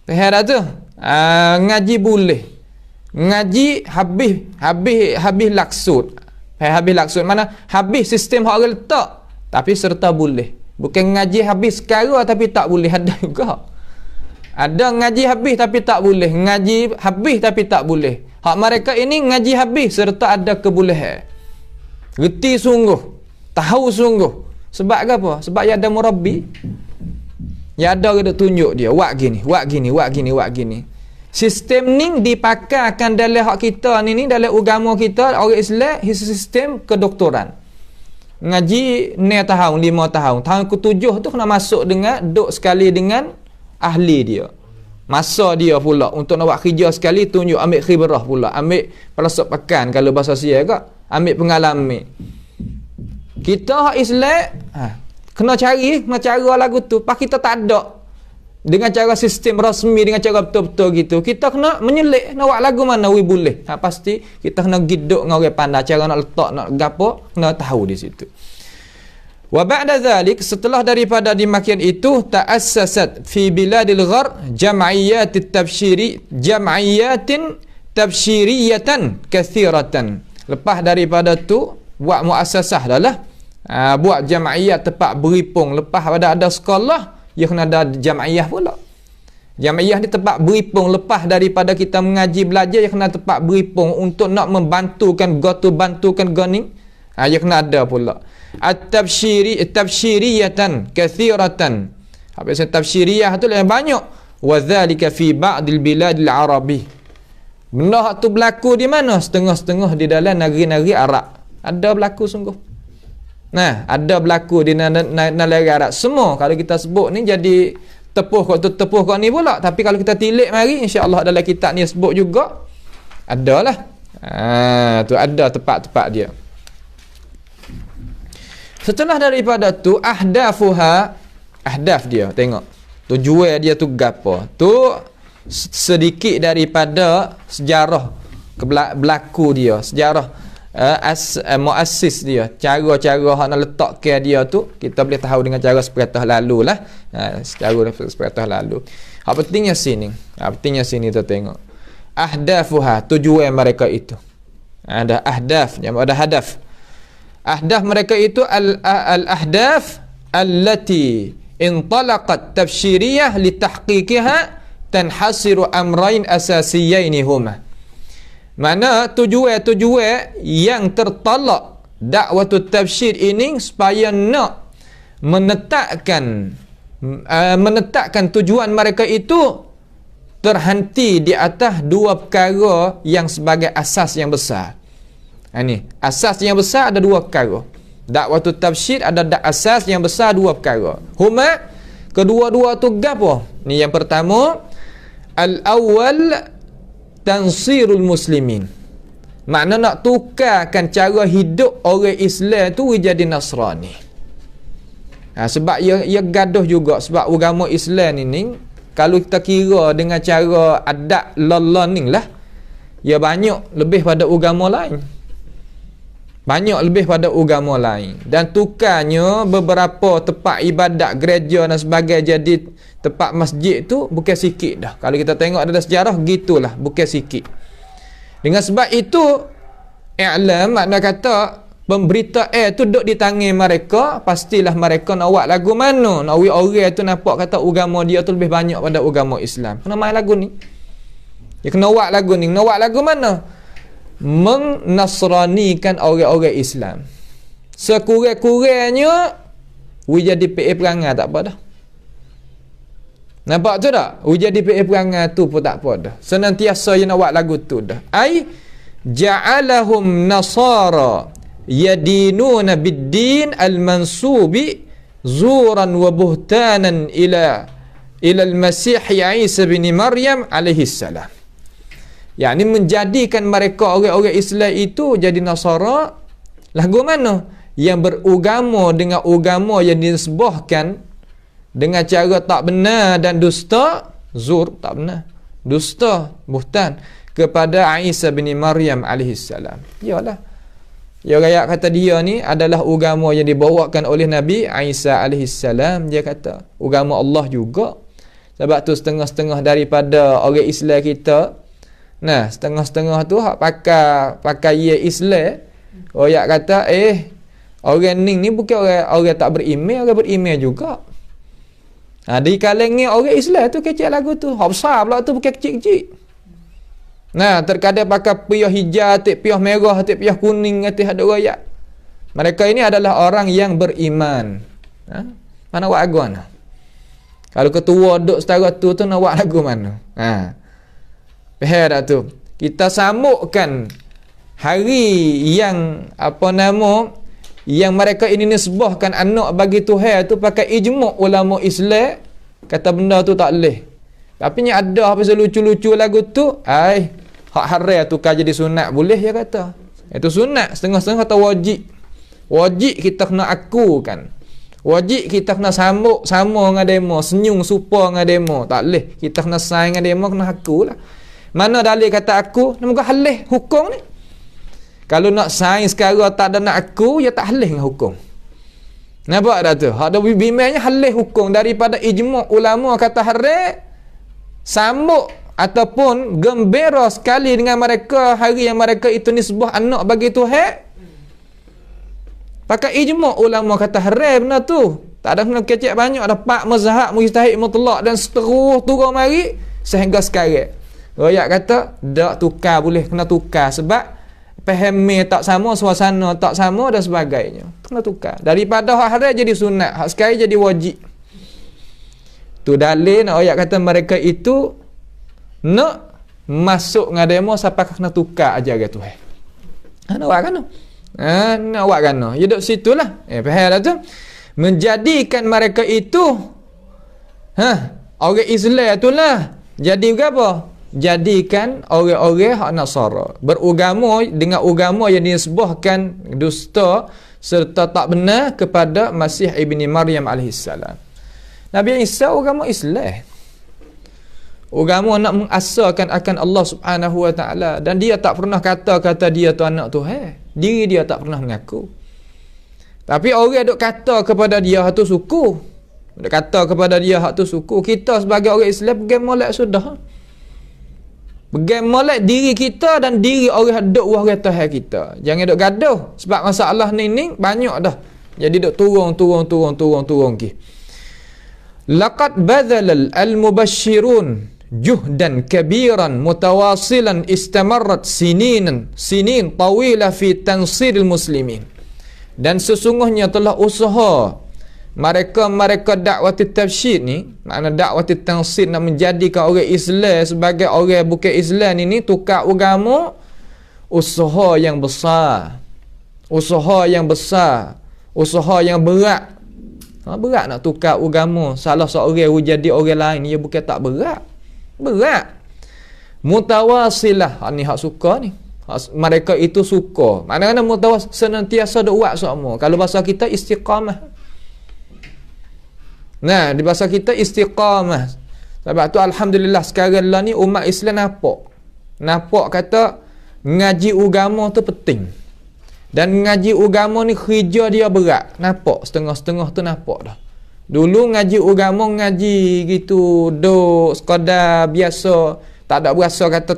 Faham dah tu? Ngaji boleh. Ngaji habis laksud. Habis laksud mana? Habis sistem hak orang letak. Tapi serta boleh. Bukan ngaji habis sekarang tapi tak boleh. Ada juga. Ada ngaji habis tapi tak boleh. Ngaji habis tapi tak boleh. Hak mereka ini ngaji habis serta ada kebolehan. Reti sungguh. Tahu sungguh. Sebab apa? Sebab dia ada murabbi. Ya ada kita tunjuk dia. Wak gini. Sistem ni dipakaikan dalam hak kita ni dalam agama kita orang Islam, sistem kedoktoran. Ngaji 6 tahun, 5 tahun. Tahun ke-7 tu kena masuk dengan duk sekali dengan ahli dia. Masa dia pula untuk nak buat kerja sekali tunjuk ambil khibrah pula, ambil pelasok pekan kalau bahasa Sia ke, ambil pengalaman. Kita hak Islam kena cari cara lagu tu. Pas kita tak ada dengan cara sistem rasmi, dengan cara betul-betul gitu. Kita kena menyelik nak buat lagu mana boleh. Pasti kita kena giduk dengan orang pandai cara nak letak, nak gapo, kena tahu di situ. Wa ba'da dhalik, setelah daripada dimakian itu, ta'assasat fi biladil ghar jam'iyatin tabsyiriyatan kathiratan. Lepas daripada tu buat muassasah dah lah. Buat jam'iyat tempat beripung. Lepas pada ada sekolah, dia kena ada jam'iyah pula. Jam'iyah ni tempat beripung. Lepas daripada kita mengaji belajar, dia kena tempat beripung untuk nak membantukan bantukan gani. Dia kena ada pula. At-tabsyiriyatan kathiratan. Apa maksud tabsyiriyah tu yang banyak. Wa dzalika fi ba'dil biladil arabi. Benda tu berlaku di mana? Setengah-setengah di dalam negeri-negeri Arab. Ada berlaku sungguh. Nah, ada berlaku di negeri Arab. Semua kalau kita sebut ni jadi tepuh kau ni pula. Tapi kalau kita tilik mari, insya-Allah dalam kitab ni sebut juga. Adalah. Tu ada tempat-tempat dia. Setelah daripada tu ahdaf dia, tengok tujuan dia tu gapo. Tu sedikit daripada sejarah berlaku dia, sejarah muassis dia, cara-cara hak nak letak ke dia tu kita boleh tahu dengan cara sepatah lalu lah. Secara sepatah lalu. Hak pentingnya sini tu tengok. Ahdafuha, tujuan mereka itu. Ada ahdaf, ada hadaf. Ahdaf mereka itu al-ahdaf allati intalaqat tabsyiriyah li tahqiqiha tanhasiru amrain asasiyaini huma. Mana tujuan yang tertalak dakwatut tabsyir ini supaya nak menetapkan tujuan mereka itu terhenti di atas dua perkara yang sebagai asas yang besar. Ni asas yang besar ada dua perkara. Dakwatut tabsyir ada asas yang besar dua perkara. Huma kedua-dua tu gapo? Ni yang pertama, al-awwal tansirul muslimin. Makna nak tukarkan cara hidup orang Islam tu jadi Nasrani. Sebab ia gaduh juga. Sebab agama Islam ni kalau kita kira dengan cara adat learning lah, ia banyak lebih pada agama lain. Banyak lebih pada agama lain. Dan tukarnya beberapa tempat ibadat, gereja dan sebagainya jadi tempat masjid tu bukan sikit dah. Kalau kita tengok dalam sejarah, gitulah, bukan sikit. Dengan sebab itu, i'lam makna kata pemberita tu duduk di tangan mereka, pastilah mereka nak buat lagu mana. Nak orang tu nampak kata agama dia tu lebih banyak pada agama Islam. Kena main lagu ni. Dia kena buat lagu ni. Kena buat lagu mana? Menasranikan orang-orang Islam. Sekurang-kurangnya jadi PA perangai tak apa dah. Nampak tu tak? Jadi PA perangai tu pun tak apa dah. Senantiasa dia nak buat lagu tu dah. Ai ja'alahum nasara yadinuna bid-din al-mansubi zuran wa buhtanan ila al-Masih Isa bin Maryam alaihi salam. Yakni menjadikan mereka orang-orang Islam itu jadi Nasara. Lagu mana? Yang beragama dengan agama yang disebahkan dengan cara tak benar dan dusta, zur, tak benar, dusta, buhtan kepada Isa bin Maryam alaihi salam. Yalah. Ya rakyat kata dia ni adalah agama yang dibawakan oleh Nabi Isa alaihi salam. Dia kata agama Allah juga. Sebab tu setengah-setengah daripada orang Islam kita, nah, setengah-setengah tu hak pakai ye Islam. Orang kata orang ni bukan orang tak beriman, orang beriman juga. Di kalangan orang Islam tu kecil lagu tu. Hak besar pula tu bukan kecil-kecil. Nah, terkadang pakai piyah hijau, piyah merah, piyah kuning, ada royak. Mereka ini adalah orang yang beriman. Mana buat lagu mana? Kalau ketua duduk setara tu nak buat lagu mana? Faham tak tu? Kita sambutkan hari yang yang mereka ini nisbahkan anak bagi Tuhan tu pakai ijma' ulama Islam, kata benda tu tak boleh. Tapi ni ada apa lucu-lucu lagu tu, hak haram tukar jadi sunat boleh dia kata. Itu sunat, setengah-setengah kata wajib. Wajib kita kena akukan. Wajib kita kena sambut sama dengan demo, senyum supa dengan demo. Tak boleh. Kita kena sign dengan demo, kena akulah. Mana dalil kata aku? Nampak halih hukum ni. Kalau nak sains sekarang tak ada nak aku, ya tak halih dengan hukum. Nampak tak tu? Ada bimbangnya halih hukum daripada ijma' ulama kata haram, sambut ataupun gembira sekali dengan mereka hari yang mereka itu nisbah anak bagi Tuhan. Pakai ijma' ulama kata haram benda tu. Tak ada kena kecek banyak, ada 4 mazhab mujtahid mutlak dan seterus turun mari sehingga sekarang. Royak kata tak tukar boleh, kena tukar sebab faham tak sama, suasana tak sama dan sebagainya. Kena tukar. Daripada hak haram jadi sunat, hak sekarang jadi wajib. Tu dalil nak ayat kata mereka itu nak masuk dengan demo sampai kena tukar ajaran Tuhan. Nak buat kan? Nak buat kan? Ya duduk situlah. Faham dah tu? Menjadikan mereka itu orang Islam itulah jadi apa? Jadikan orang-orang hak Nasara beragama dengan agama yang disebahkan dusta serta tak benar kepada Masih ibni Maryam alaihi salam. Nabi Isa agama Islam. Agama nak mengasarkan akan Allah Subhanahu wa taala dan dia tak pernah kata dia tu anak Tuhan. Diri dia tak pernah mengaku. Tapi orang duk kata kepada dia hak tu suku. Duk kata kepada dia hak tu suku. Kita sebagai orang Islam pergi molek sudah. Pergi molek diri kita dan diri orang duk wah kata kita. Jangan duk gaduh sebab masalah ni banyak dah. Jadi duk turun ki. Laqad badal al-mubashshirun juhdan kabiran mutawasilan istamarrat sinin tawila fi tansiril muslimin. Dan sesungguhnya telah usaha mereka dakwah tabsyir ni, makna dakwah tansir nak menjadikan orang Islam sebagai orang bukan Islam ini tukar agama usaha yang besar. Usaha yang besar. Usaha yang berat. Berat nak tukar agama salah seorang jadi orang lain. Ia bukan tak berat. Berat. Mutawasilah. Ni hak suka ni. Mereka itu suka. Mana-mana mutawas senantiasa duk buat semua. Kalau bahasa kita istiqamah. Nah, di bahasa kita istiqamah. Sebab tu alhamdulillah sekarang lah ni umat Islam nampak kata ngaji agama tu penting. Dan ngaji agama ni kerja dia berat. Nampak setengah-setengah tu nampak dah. Dulu ngaji agama ngaji gitu duk sekadar biasa, tak ada berasa kata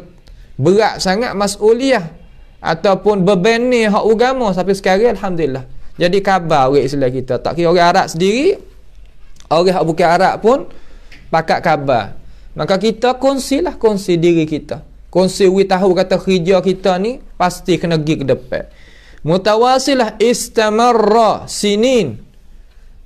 berat sangat mas'uliyah ataupun beban ni hak agama. Sampai sekarang alhamdulillah jadi khabar orang Islam kita. Tak kira orang Arab sendiri, orang hak bukan Arab pun pakat khabar. Maka kita kongsi diri kita. Kongsi we tahu kata kerja kita ni pasti kena pergi ke depan. Mutawasilah istamarra sinin.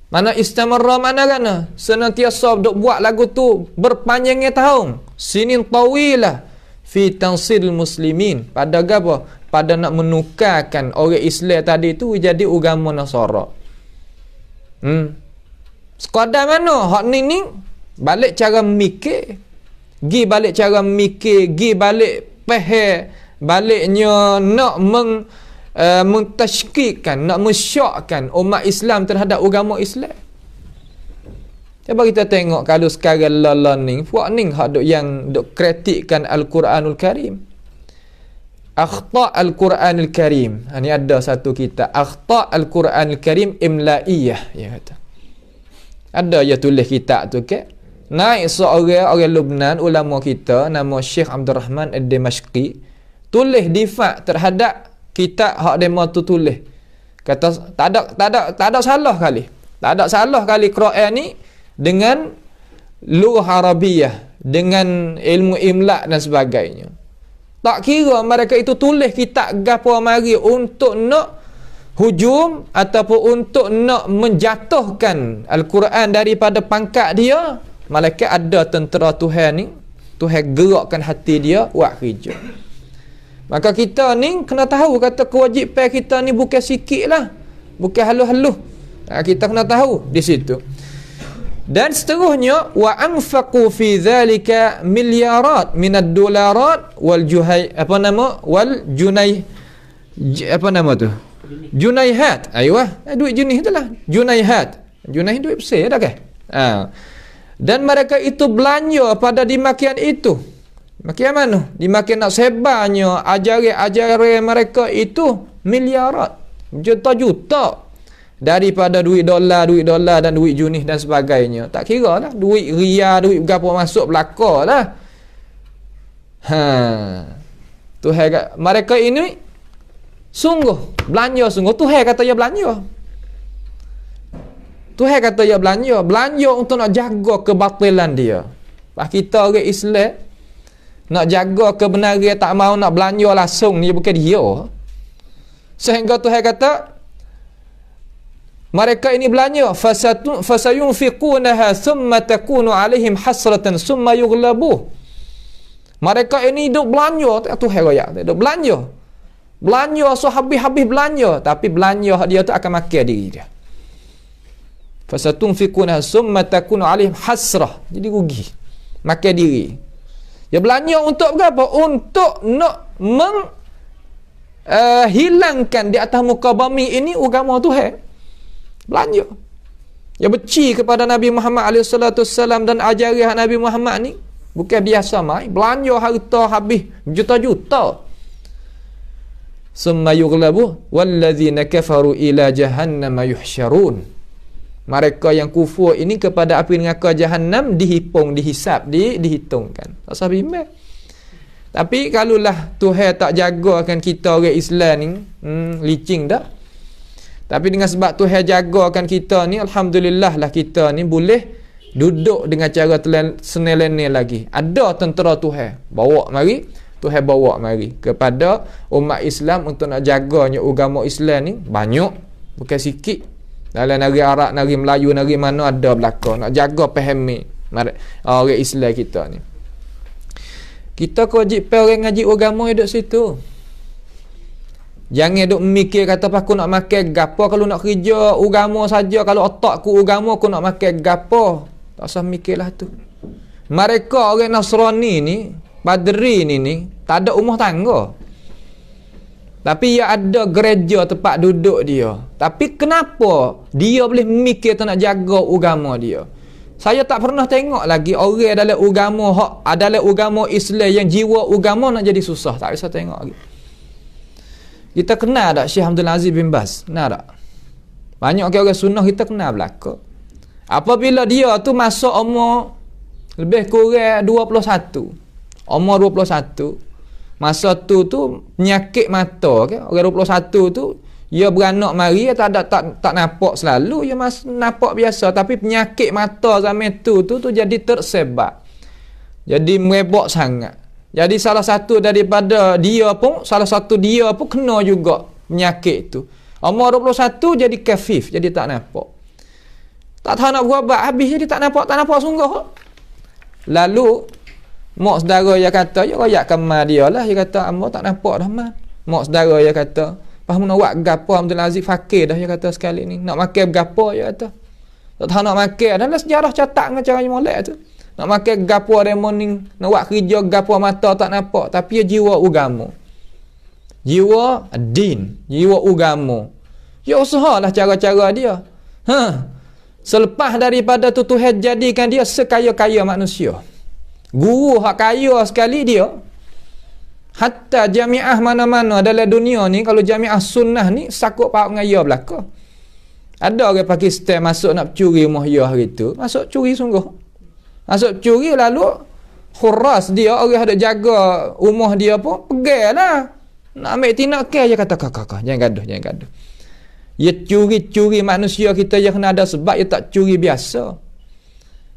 Mana istamarra mana kana? Senantiasa duk buat lagu tu berpanjangnya tahun. Sinin tawilah fi tansil muslimin. Pada apa? Pada nak menukarkan orang Islam tadi tu jadi agama Nasara. Sekadar mana hak ni balik cara mikir. Gi balik cara mikir, gi balik faham, baliknya nak mentashkikkan, nak mensyakkan umat Islam terhadap agama Islam. Cuba kita tengok kalau sekarang learning, puak ni hak yang duk kritikkan Al-Quranul Karim. Akhta' Al-Quranul Karim. Ini ada satu kita. Akhta' Al-Quranul Karim imla'iyah. Dia kata. Ada dia tulis kitab tu ke? Naik seorang orang Lebanon, ulama kita, nama Syekh Abdul Rahman Ad-Dimashqi, tulis difak terhadap kitab hak demo tu tulis. Kata tak ada salah kali. Tak ada salah kali Quran ni dengan lughah Arabiyah, dengan ilmu imla' dan sebagainya. Tak kira mereka itu tulis kitab gapo mari untuk nak hujum ataupun untuk nak menjatuhkan Al-Quran daripada pangkat dia. Malaikat ada tentera Tuhan ni, Tuhan gerakkan hati dia buat kerja. Maka kita ni kena tahu kata kewajipan kita ni bukan sikit lah, bukan halus-halus. Kita kena tahu di situ. Dan seterusnya wa anfaqu fi dhalika milyarat minad dolarat wal juhay wal junay junayhat. Duit jenis tu lah junayhat. Junayhat duit besar dah ke? Dan mereka itu belanja pada dimakian itu. Makian mana? Dimakian nak sebarnya ajaran mereka itu miliarat, juta-juta daripada duit dolar dan duit junis dan sebagainya. Tak kira lah duit ria, duit berapa masuk belaka lah. Tuhan mereka ini sungguh belanja, sungguh Tuhan kata ya belanja. Tuhan kata ya belanja untuk nak jaga kebatilan dia. Kita orang Islam nak jaga kebenaran, tak mau nak belanja langsung, ni bukan dia. Sehingga Tuhan kata mereka ini belanja fasayunfiqunaha thumma takunu alaihim hasratan thumma yughlabu. Mereka ini duk belanja, Tuhan royak, duk belanja so habis-habis belanja, tapi belanja dia tu akan makan diri dia. Fasatunfiquna summa takunu alaihim hasrah, jadi rugi, makan diri. Dia belanja untuk berapa? Untuk nak hilangkan di atas muka bumi ini agama Tuhan. Belanja. Dia benci kepada Nabi Muhammad SAW dan ajaran Nabi Muhammad ni bukan biasa mai. Belanja harta habis juta-juta. Summa yughlabu wallazina kafaru ila jahannam yuhsyarun. Mereka yang kufur ini kepada api neraka Jahannam dihisap, dihitungkan. Tak usah bimbang. Tapi kalaulah Tuhan tak jagakan kita orang Islam ni, licing dah. Tapi dengan sebab Tuhan jagakan kita ni, alhamdulillah lah kita ni boleh duduk dengan cara senelene lagi. Ada tentera Tuhan bawa mari kepada umat Islam untuk nak jaganya agama Islam ni banyak, bukan sikit. Dalam negeri Arab, negeri Melayu, negeri mana ada belakang nak jaga pahami orang Islam kita ni. Kita kewajipan orang ngaji agama duduk situ. Jangan duk mikir kata aku nak makan gapo kalau nak kerja agama saja, kalau otakku agama aku nak makan gapo. Tak usah mikirlah tu. Mereka orang Nasrani ni, Padri ni tak ada rumah tangga. Tapi ia ada gereja tempat duduk dia. Tapi kenapa dia boleh mikir tak nak jaga agama dia? Saya tak pernah tengok lagi orang dalam agama hak adalah agama Islam yang jiwa agama nak jadi susah. Tak bisa tengok lagi. Kita kenal tak Syekh Abdul Aziz bin Baz? Kenal tak? Banyak orang sunnah kita kenal belaka. Apabila dia tu masuk umur lebih kurang 21. Umur 21. Masa tu penyakit mata ke? Orang 21 tu dia beranak mari tak nampak selalu, dia nampak biasa, tapi penyakit mata zaman tu jadi tersebar. Jadi merebak sangat. Jadi salah satu dia pun kena juga penyakit tu. Umur 21 jadi kafif, jadi tak nampak. Tak tahu nak berubat, habis jadi tak nampak sungguh. Lalu mak saudara dia kata, ya royakkan mak dia lah. Dia kata, amba tak nampak dah mak. Mak saudara dia kata, faham nak buat gapo Abdul Aziz fakir dah, dia kata sekali ni. Nak makan gapo dia kata. Tak tahu nak makan. Dan sejarah catat dengan caranya molek tu. Nak makan gapo hari morning, nak buat kerja gapo mata tak nampak, tapi dia jiwa agama. Jiwa din, jiwa agama. Ya usahalah cara-cara dia. Selepas daripada tu Tuhan jadikan dia sekaya-kaya manusia. Guru hak kaya sekali dia. Hatta jamiah mana-mana dalam dunia ni, kalau jamiah sunnah ni sakut paut dengan dia belaka. Ada orang Pakistan masuk nak curi rumah dia hari tu, masuk curi sungguh. Masuk curi lalu khuras dia, orang ada jaga rumah dia pun pegailah. Nak ambil tindakan, dia kata kakak jangan gaduh. Dia curi manusia kita yang kena ada sebab dia tak curi biasa.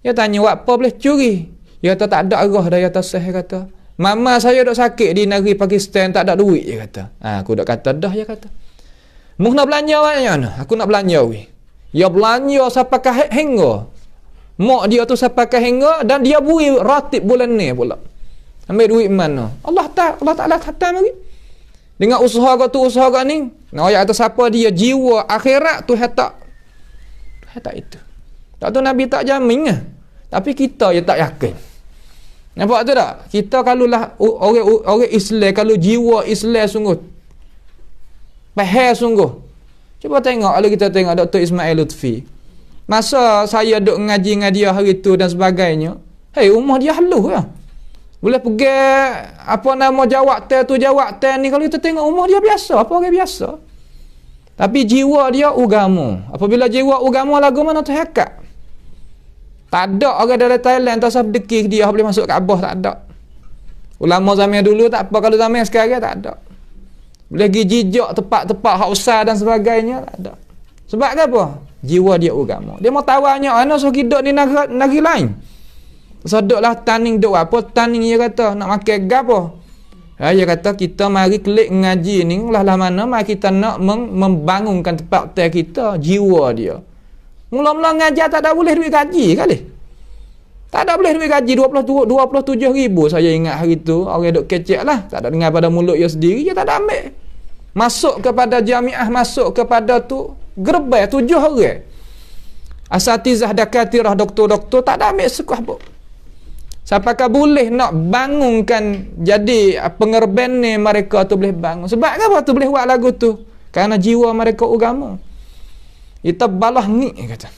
Dia tanya apa boleh curi? Dia kata tak ada arah dah, dia kata saya kata. Mama saya duk sakit di negeri Pakistan, tak ada duit, dia kata. Aku duk kata dah, dia kata. Mu nak belanja mana? Aku nak belanja weh. Dia belanja sampai hingga. Mak dia tu sampai hingga dan dia beri ratib bulan ni pula. Ambil duit mana? Allah Ta'ala khatam lagi. Dengan usaha kau ni. Nah, ayat kata siapa dia jiwa akhirat tu tak itu. Tak tu Nabi tak jamin lah. Tapi kita je tak yakin. Nampak tu tak? Kita kalau lah orang Islam, kalau jiwa Islam sungguh pahal sungguh. Cuba tengok kalau kita tengok Dr. Ismail Lutfi. Masa saya duk ngaji dengan dia hari tu dan sebagainya, rumah dia halus lah. Boleh pergi jawatan ni, kalau kita tengok rumah dia biasa, apa orang biasa. Tapi jiwa dia agama. Apabila jiwa agama lagu mana tu hakikat. Tak ada orang dari Thailand tak usah berdekik dia boleh masuk Kaabah, tak ada. Ulama zaman dulu tak apa, kalau zaman sekarang tak ada. Boleh pergi jijak tempat-tempat hak usah dan sebagainya, tak ada. Sebab apa? Jiwa dia agama. Dia mau tawarnya ana so hidup di negeri lain. Sedoklah taning duk apa? Taning dia kata nak makan gapo? Dia kata kita mari klik ngaji ni lah mana mari kita nak membangunkan tempat kita, jiwa dia. Mula-mula ngajar tak ada boleh duit gaji kali. Tak ada boleh duit gaji 27,000 saya ingat hari tu. Orang duk kecek lah. Tak ada dengar pada mulut dia sendiri, dia tak ada ambil. Masuk kepada jamiah, masuk kepada tu gerbang 7 orang. Asatizah, dakatirah, doktor-doktor tak ada ambil sekuah pun. Siapakah boleh nak bangunkan jadi pengerben ni mereka tu boleh bangun. Sebab apa tu boleh buat lagu tu? Kerana jiwa mereka agama. Kita balah ni kata.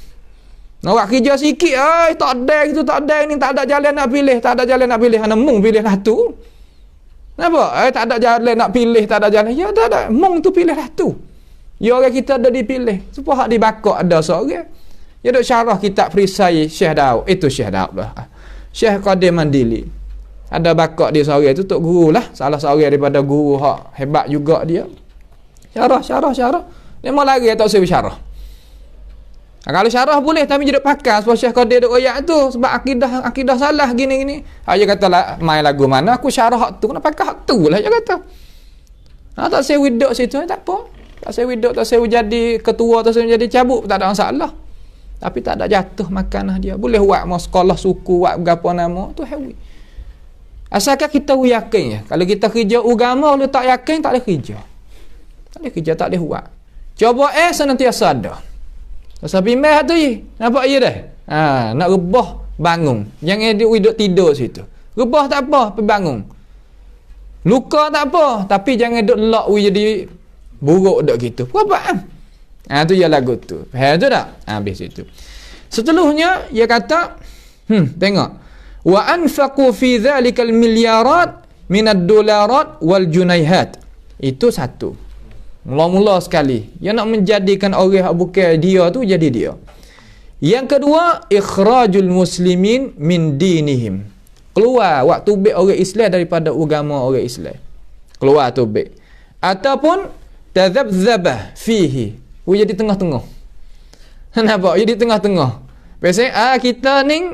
Nak buat kerja sikit, tak ada gitu, tak ada ni, tak ada jalan nak pilih, tak ada jalan nak pilih. Hana mung pilih lah tu. Kenapa? Tak ada jalan nak pilih, tak ada jalan. Ya tak ada, mung tu pilih lah tu. Ya orang kita ada dipilih. Supaya hak dibakar ada seorang. Ya duk syarah kitab perisai Syekh Daud. Itu Syekh Daud lah. Syekh Qadir Mandili. Ada bakar dia seorang tu tok guru lah. Salah seorang daripada guru hak hebat juga dia. Syarah. Dia mau lari tak usah syarah. Kalau syarah boleh tapi jadi pakar sebab Syekh Qadir duk royak tu sebab akidah salah gini. Dia kata lah, main lagu mana aku syarah hak tu, nak pakai hak tu lah dia kata. Tak sewa duduk situ tak apa. Tak sewa duduk, tak sewa jadi ketua, tak sewa jadi cabut, tak ada masalah. Tapi tak ada jatuh makanah dia. Boleh buat mau sekolah suku, buat berapa nama tu hewi. Asalkan kita yakin ya. Kalau kita kerja agama, kalau tak yakin tak boleh kerja. Tak boleh kerja, tak boleh buat. Cuba senantiasa ada. Sampai meh tu nampak ya dah. Nak rebah bangun. Jangan duduk tidur situ. Rebah tak apa, pergi bangun. Luka tak apa, tapi jangan duduk lock jadi buruk dak gitu. Apa? Tu ya lagu tu. Faham tu tak? Habis itu. Seterusnya dia kata, tengok. Wa anfaqu fi dzalikal milyarat minad dolarat wal junaihat. Itu satu. Mula-mula sekali dia nak menjadikan orang bukan dia tu jadi dia. Yang kedua, ikhrajul muslimin min dinihim. Keluar waktu bek orang Islam daripada agama orang Islam. Keluar tu bek. Ataupun tadzabzabah fihi. Jadi tengah-tengah. Nampak? Jadi tengah-tengah. Biasanya kita ni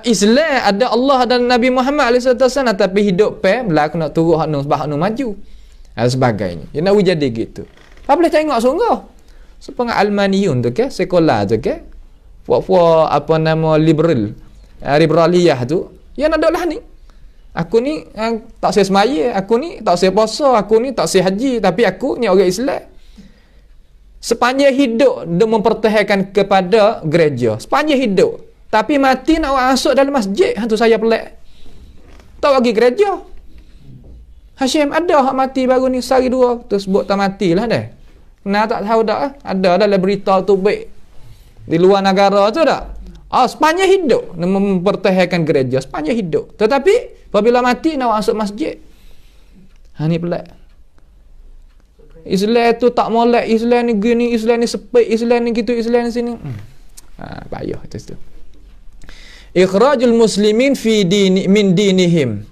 Islam ada Allah dan Nabi Muhammad SAW, tapi hidup berlaku nak turun hak nu maju. Sebagainya. Dia nak jadi gitu. Tak boleh tengok sungguh. Sepengah Almaniyun tu ke, sekolah tu ke, puak-puak apa nama liberaliyah tu, ya nak lah ni. Aku ni tak saya semaya, aku ni tak saya puasa, aku ni tak saya haji, tapi aku ni orang Islam. Sepanjang hidup dia mempertahankan kepada gereja. Sepanjang hidup. Tapi mati nak masuk dalam masjid, tu saya pelik. Tak bagi gereja. Hashim ada hak mati baru ni sehari dua tu sebut tak matilah dah. Nah tak tahu dak ada dalam berita tu baik di luar negara tu dak. Sepanjang hidup mempertahankan gereja sepanjang hidup. Tetapi apabila mati nak masuk masjid. Ni pelik. Islam tu tak molek, Islam ni gini, Islam ni sepik, Islam ni gitu, Islam ni sini. Payah tu. Ikhrajul muslimin fi min dinihim.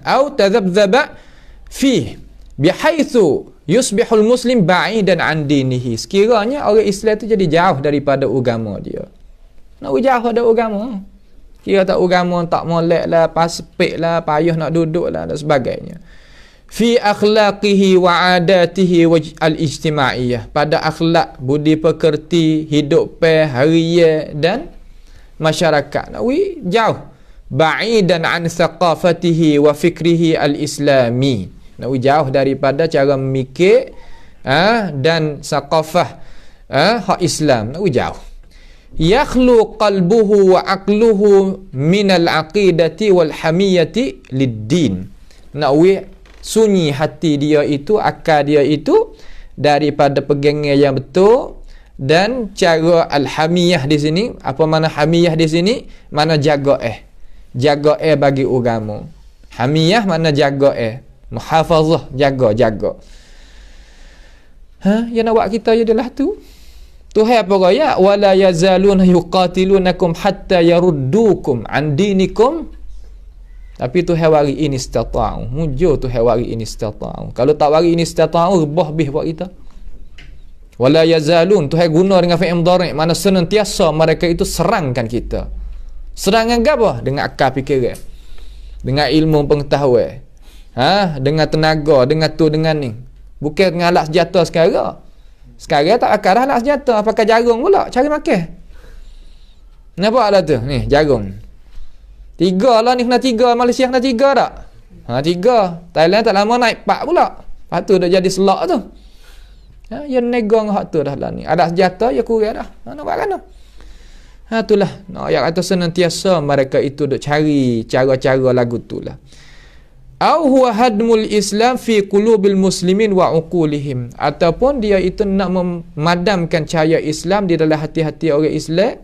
Au tadzabzaba fi bihaitsu yusbihul muslim ba'idan an dinihi. Sekiranya orang Islam tu jadi jauh daripada agama dia. Nak jauh dari agama. Kira tak agama tak molek lah, pasepik lah, payah nak duduk lah dan sebagainya. Fi akhlaqihi wa adatihi wa al-ijtimaiyah. Pada akhlak, budi pekerti, hidup harian dan masyarakat. Nak jauh. Ba'idan an thaqafatihi wa fikrihi al-islami. Nak jauh daripada cara memikir dan saqafah hak Islam. Nak jauh. Yakhlu qalbuhu wa aqluhu min al-aqidati wal hamiyati lid-din. Nak sunyi hati dia itu, akal dia itu daripada pegangan yang betul dan cara al-hamiyah di sini. Apa mana hamiyah di sini? Mana jaga jaga bagi agama. Hamiyah mana jaga muhafazah, jaga. Yang nak buat kita adalah tu. Tuhan apa kaya? Wala yazaluna yuqatilunakum hatta yaruddukum an dinikum. Tapi Tuhan wari ini istata'u. Mujur Tuhan wari ini istata'u. Kalau tak wari ini istata'u, rebah bih buat kita. Wala yazalun. Tuhan guna dengan fi'il mudhari', mana senantiasa mereka itu serangkan kita. Serangan apa? Dengan akal fikiran. Dengan ilmu pengetahuan. Dengan tenaga, dengan tu, dengan ni. Bukan dengan alat senjata sekarang. Sekarang tak pakai dah alat senjata. Pakai jarum pula. Cari makan. Nampak lah tu? Ni, jarum. 3 lah ni, kena 3. Malaysia kena 3 tak? 3. Thailand tak lama naik 4 pula. Lepas tu dah jadi selak tu. Ya negong hak tu dah lah ni. Ada senjata, ya kurang dah. Nak buat kan tu? Itulah. Ayat kata senantiasa mereka itu duk cari cara-cara lagu tu lah. Au huwa hadmul Islam fi qulubil muslimin wa uqulihim. Ataupun dia itu nak memadamkan cahaya Islam di dalam hati-hati orang Islam.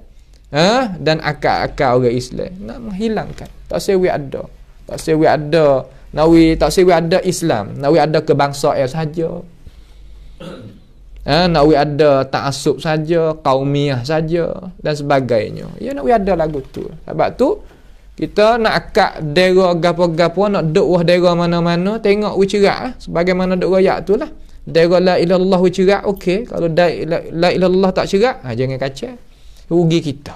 Dan akal-akal orang Islam nak menghilangkan. Tak sewi ada. Tak sewi ada. Nawi tak sewi ada Islam. Nawi ada kebangsaan saja. Nawi ada ta'assub saja, qaumiyah saja dan sebagainya. Ya nawi ada lagu tu. Sebab tu kita nak akak daerah gapo-gapo, nak duk wah daerah mana-mana, tengok wicerak sebagaimana duk royak tu lah. Daerah la ilallah wicerak okey. Kalau la ilallah tak cerak, jangan kacau. Rugi kita.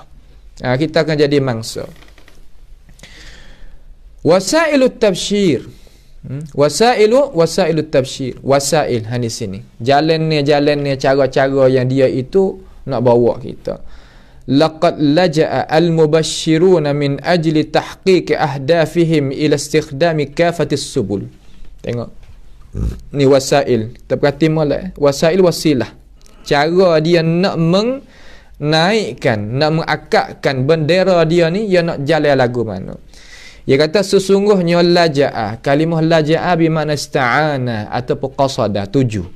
Kita akan jadi mangsa. Wasailut tabsyir. Wasailut tabsyir. Wasail di sini. Jalan ni cara-cara yang dia itu nak bawa kita. Laqad laja'a al-mubashshiruna min ajli tahqiq ahdafihim ila istikhdami kafatis subul. Tengok. Ni wasail. Kita perhati molek. Wasail wasilah. Cara dia nak menaikkan, nak mengakakkan bendera dia ni, dia nak jalan lagu mana. Dia kata sesungguhnya laja'ah. Kalimah laja'ah bermakna ista'ana ataupun qasada, tuju.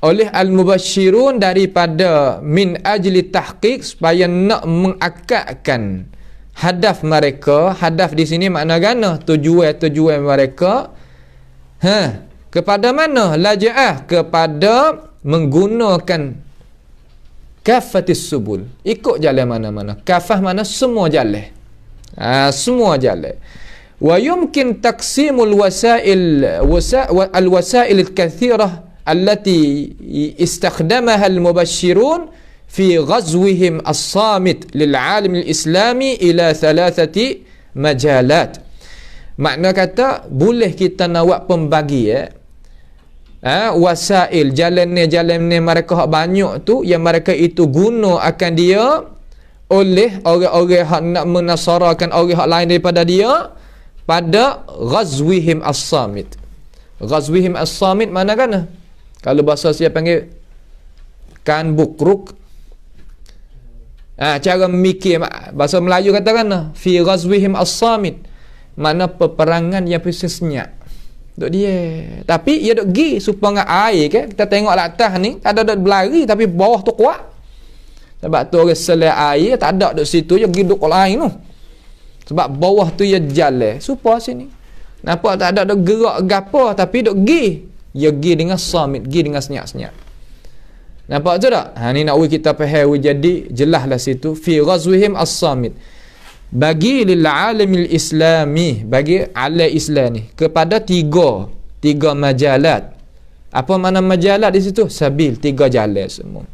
Oleh al-mubashirun daripada min ajli tahqiq, supaya nak mengakakkan hadaf mereka. Hadaf di sini makna gana? Tujuan mereka. Kepada mana? Laja'ah, kepada menggunakan kafatis subul. Ikut jalan mana-mana. Kafah mana? Semua jalan. Semua jalan. Wa yumkin taqsimul al-wasail al-kathirah allati istakhdamaha al-mubashirun fi ghazwihim as-samit lil-alam al-islami ila thalathati majalat. Makna kata boleh kita nak buat pembagi wasail, jalan ni mereka hak banyak tu, yang mereka itu guna akan dia oleh orang-orang hak nak menasarakan orang hak lain daripada dia pada ghazwihim as-samit. Ghazwihim as-samit mana kan? Kalau bahasa saya panggil kan bukruk. Cara mikir bahasa Melayu katakan fi ghazwihim as-samit, mana peperangan yang persis senyap. Duk dia. Tapi ia duk gi supaya air ke. Kita tengok atas ni ada duk berlari tapi bawah tu kuat. Sebab tu orang selai air tak ada duk situ, je gi duk lain tu. Sebab bawah tu ia jalan supaya sini. Nampak tak ada duk gerak gapo tapi duk gi. Ia gi dengan samit, gi dengan senyap-senyap. Nampak tu tak? Ni nak kita faham jadi jelaslah situ fi ghazwihim as-samit. Bagi lil alamil islami, bagi ala Islam ni kepada tiga majalat. Apa makna majalat di situ? Sabil, tiga jalan semua.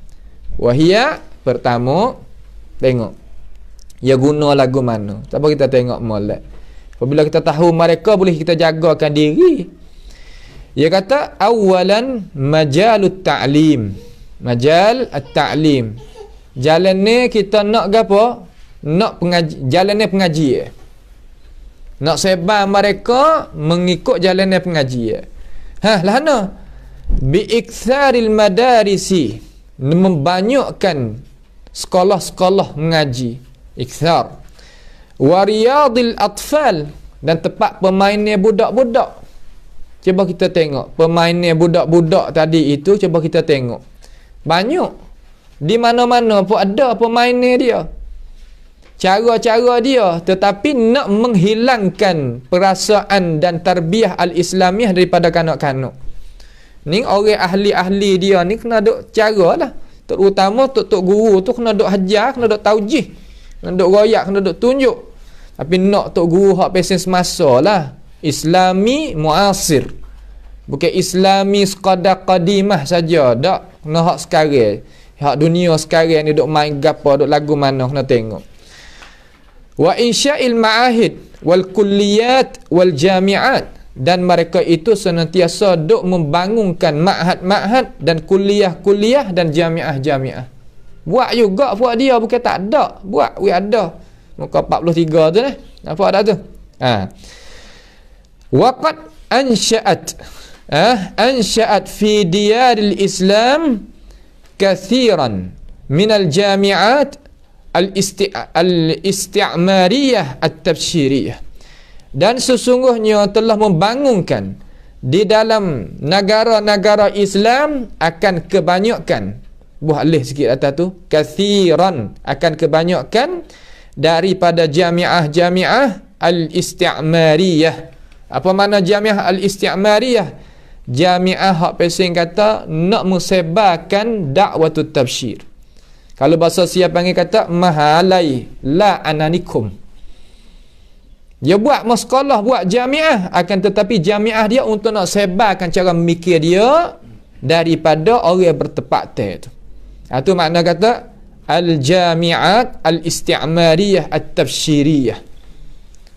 Wahia, pertama, tengok ia guna lagu mana. Tak apa kita tengok molek. Apabila kita tahu mereka, boleh kita jagakan diri. Dia kata awalan majalut ta'lim. Majal at-ta'lim. Jalan ni kita nak gapo? Nak pengaji, jalan ni pengaji. Nak sebar mereka mengikut jalan ni pengaji. Lahana bi iktsaril madarisi, membanyakkan sekolah-sekolah mengaji. Iktsar. Wa riyadil atfal, dan tempat pemainnya budak-budak. Cuba kita tengok pemainnya budak-budak tadi itu, cuba kita tengok. Banyak. Di mana-mana pun ada pemainnya dia. Cara-cara dia, tetapi nak menghilangkan perasaan dan tarbiyah al-Islamiah daripada kanak-kanak. Ni orang ahli-ahli dia ni kena ada cara lah. Terutama tok guru tu kena ada hajar, kena ada taujih, kena ada royak, kena ada tunjuk. Tapi nak tok guru hak pesen semasa lah. Islami muasir. Bukan Islami sekadar qadimah saja. Tak. Kena hak sekarang. Hak dunia sekarang ni duk main gapo, duk lagu mana, kena tengok. Wa insya'il ma'ahid wal kulliyat wal jami'at, dan mereka itu senantiasa duk membangunkan ma'had-ma'had dan kuliah-kuliah dan jami'ah-jami'ah. Buat juga buat dia, bukan tak ada. Buat we ada. Muka 43 tu nampak ada tu. Waqad ansha'at fi diyaril Islam kathiran min al-jami'at al-isti'mariyah at-tabsyiriyah, dan sesungguhnya telah membangunkan di dalam negara-negara Islam akan kebanyakan, buah alih sikit atas tu, kathiran, akan kebanyakan daripada jami'ah-jami'ah al-isti'mariyah. Apa makna jami'ah al-isti'mariyah? Jami'ah hak pesing kata nak mensebarkan dakwatut tabsyir. Kalau bahasa siap panggil kata mahalai la ananikum. Dia buat sekolah, buat jami'ah, akan tetapi jami'ah dia untuk nak sebarkan cara mikir dia daripada orang yang bertepak tu. Itu makna kata al-jami'at al-isti'mariyah at-tabsyiriyah.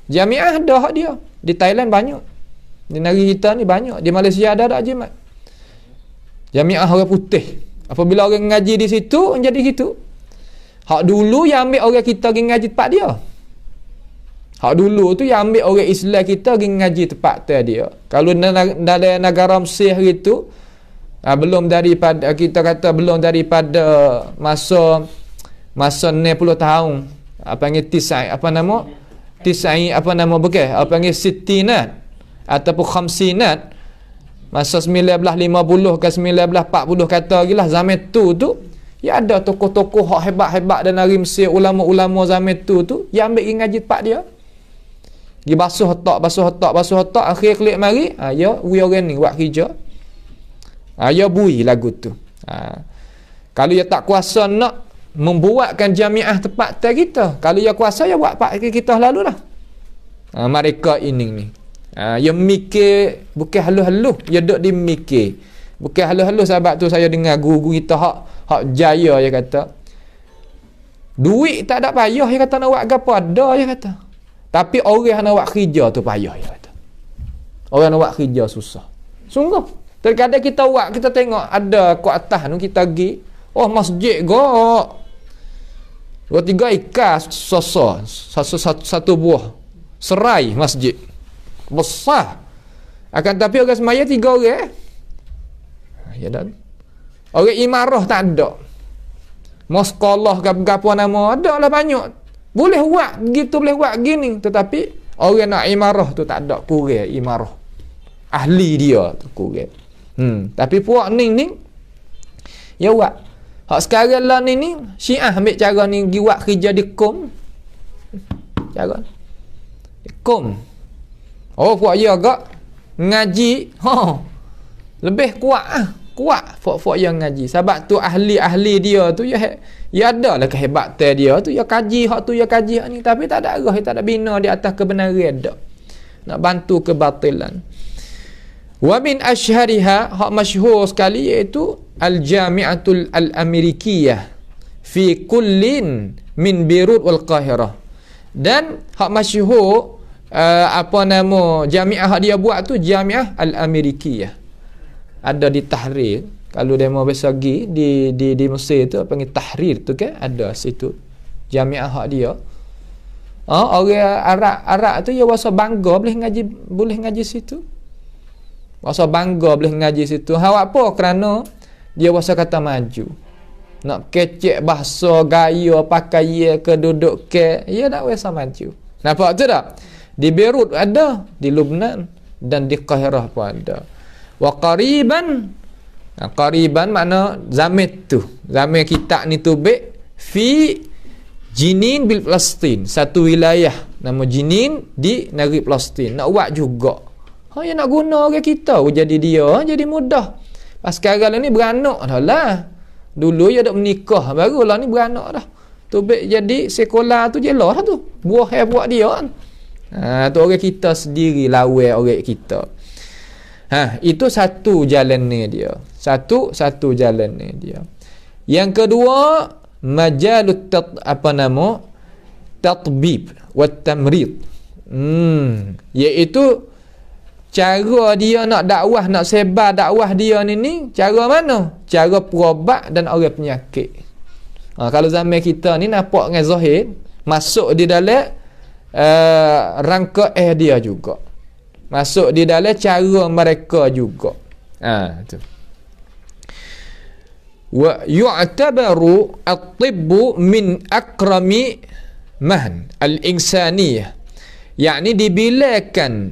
Jami'ah ada hak dia. Di Thailand banyak. Di negeri kita ni banyak. Di Malaysia ada tak jimat? Jami'ah orang putih. Apabila orang ngaji di situ, jadi gitu. Hak dulu yang ambil orang kita pergi ngaji tempat dia. Hak dulu tu yang ambil orang Islam kita pergi ngaji tempat tu dia. Kalau dalam negara Mesir gitu, belum daripada kita kata belum daripada masa 60 tahun, panggil tisai bukan, panggil sitinat ataupun khamsinat, masa 1950 ke 1940 kata gilah zaman tu ya ada tokoh-tokoh hak hebat-hebat dan negeri Mesir, ulama-ulama zaman tu yang ambil pergi ngaji tempat dia. Pergi basuh otak, akhir klik mari, ya we orang ni buat kerja. Ya bui lagu tu. Kalau dia tak kuasa nak membuatkan jamiah tempat tu kita, kalau dia kuasa ya buat pak kita lalu lah. Mereka ini ni. Ya mikir bukan halus-halus, ya duk dimikir. Bukan halus-halus, sebab tu saya dengar guru kita hak jaya dia kata. Duit tak ada payah dia kata, nak buat gapo ada dia kata. Tapi orang nak buat kerja tu payah dia kata. Orang nak buat kerja susah. Sungguh. Terkadang kita buat, kita tengok ada kat atas tu kita pergi, oh masjid gok. 2-3 ikas satu buah serai masjid. Besar. Akan tapi orang semaya 3 orang. Ya dan. Orang imarah tak ada. Mau sekolah ke apa nama ada lah banyak. Boleh buat gitu, boleh buat gini, tetapi orang nak imarah tu tak ada, kurang imarah. Ahli dia tu kurang. Tapi puak ni ya buat. Hak sekarang lah ni Syiah ambil cara ni pergi buat kerja di kom. Cara di kom. Oh puak ya agak ngaji, lebih kuat puak yang ngaji. Sebab tu ahli-ahli dia tu ya ada lah kehebatan dia tu, ya kaji hak tu, ya kaji hak ni, tapi tak ada arah, tak ada bina di atas kebenaran dak. Nak bantu kebatilan. Wa min asyhariha, hak masyhur sekali iaitu al-Jami'atul al-Amerikiyah fi kullin min Beirut wal Qahirah. Dan hak masyhur jamiah hak dia buat tu Jami'ah al-Amerikiyah. Ada di Tahrir. Kalau dia mau biasa pergi di Mesir tu panggil Tahrir tu kan, ada situ jamiah hak dia. Orang Arab tu ya rasa bangga boleh ngaji situ. Rasa bangga boleh ngaji situ. Hak apa? Kerana dia rasa kata maju. Nak kecek bahasa gaya pakaian ke duduk ke, ya tak rasa maju. Nampak tu tak? Di Beirut ada, di Lebanon dan di Qahirah pun ada. Wa qariban makna zaman kita ni tubik fi Jinin bil Palestin, satu wilayah nama Jinin di negeri Palestin. Nak buat juga. Ya nak guna orang kita jadi dia jadi mudah. Pas sekarang ni beranak dah lah. Dulu ya dak menikah, barulah ni beranak dah. Tubik jadi sekolah tu jelah tu. Buah buat dia kan. Tu orang kita sendiri lawan orang kita. Itu satu jalan ni dia. Satu jalan ni dia. Yang kedua, majalut tatbib wa tamrid. Iaitu cara dia nak dakwah, nak sebar dakwah dia ni cara mana? Cara perobat dan orang penyakit. Kalau zaman kita ni nampak dengan zahir, masuk di dalam rangka dia juga. Masuk di dalam cara mereka juga. Tu. Wa yu'tabaru at-tibbu min akrami mahn al-insaniyah. Yakni dibilakan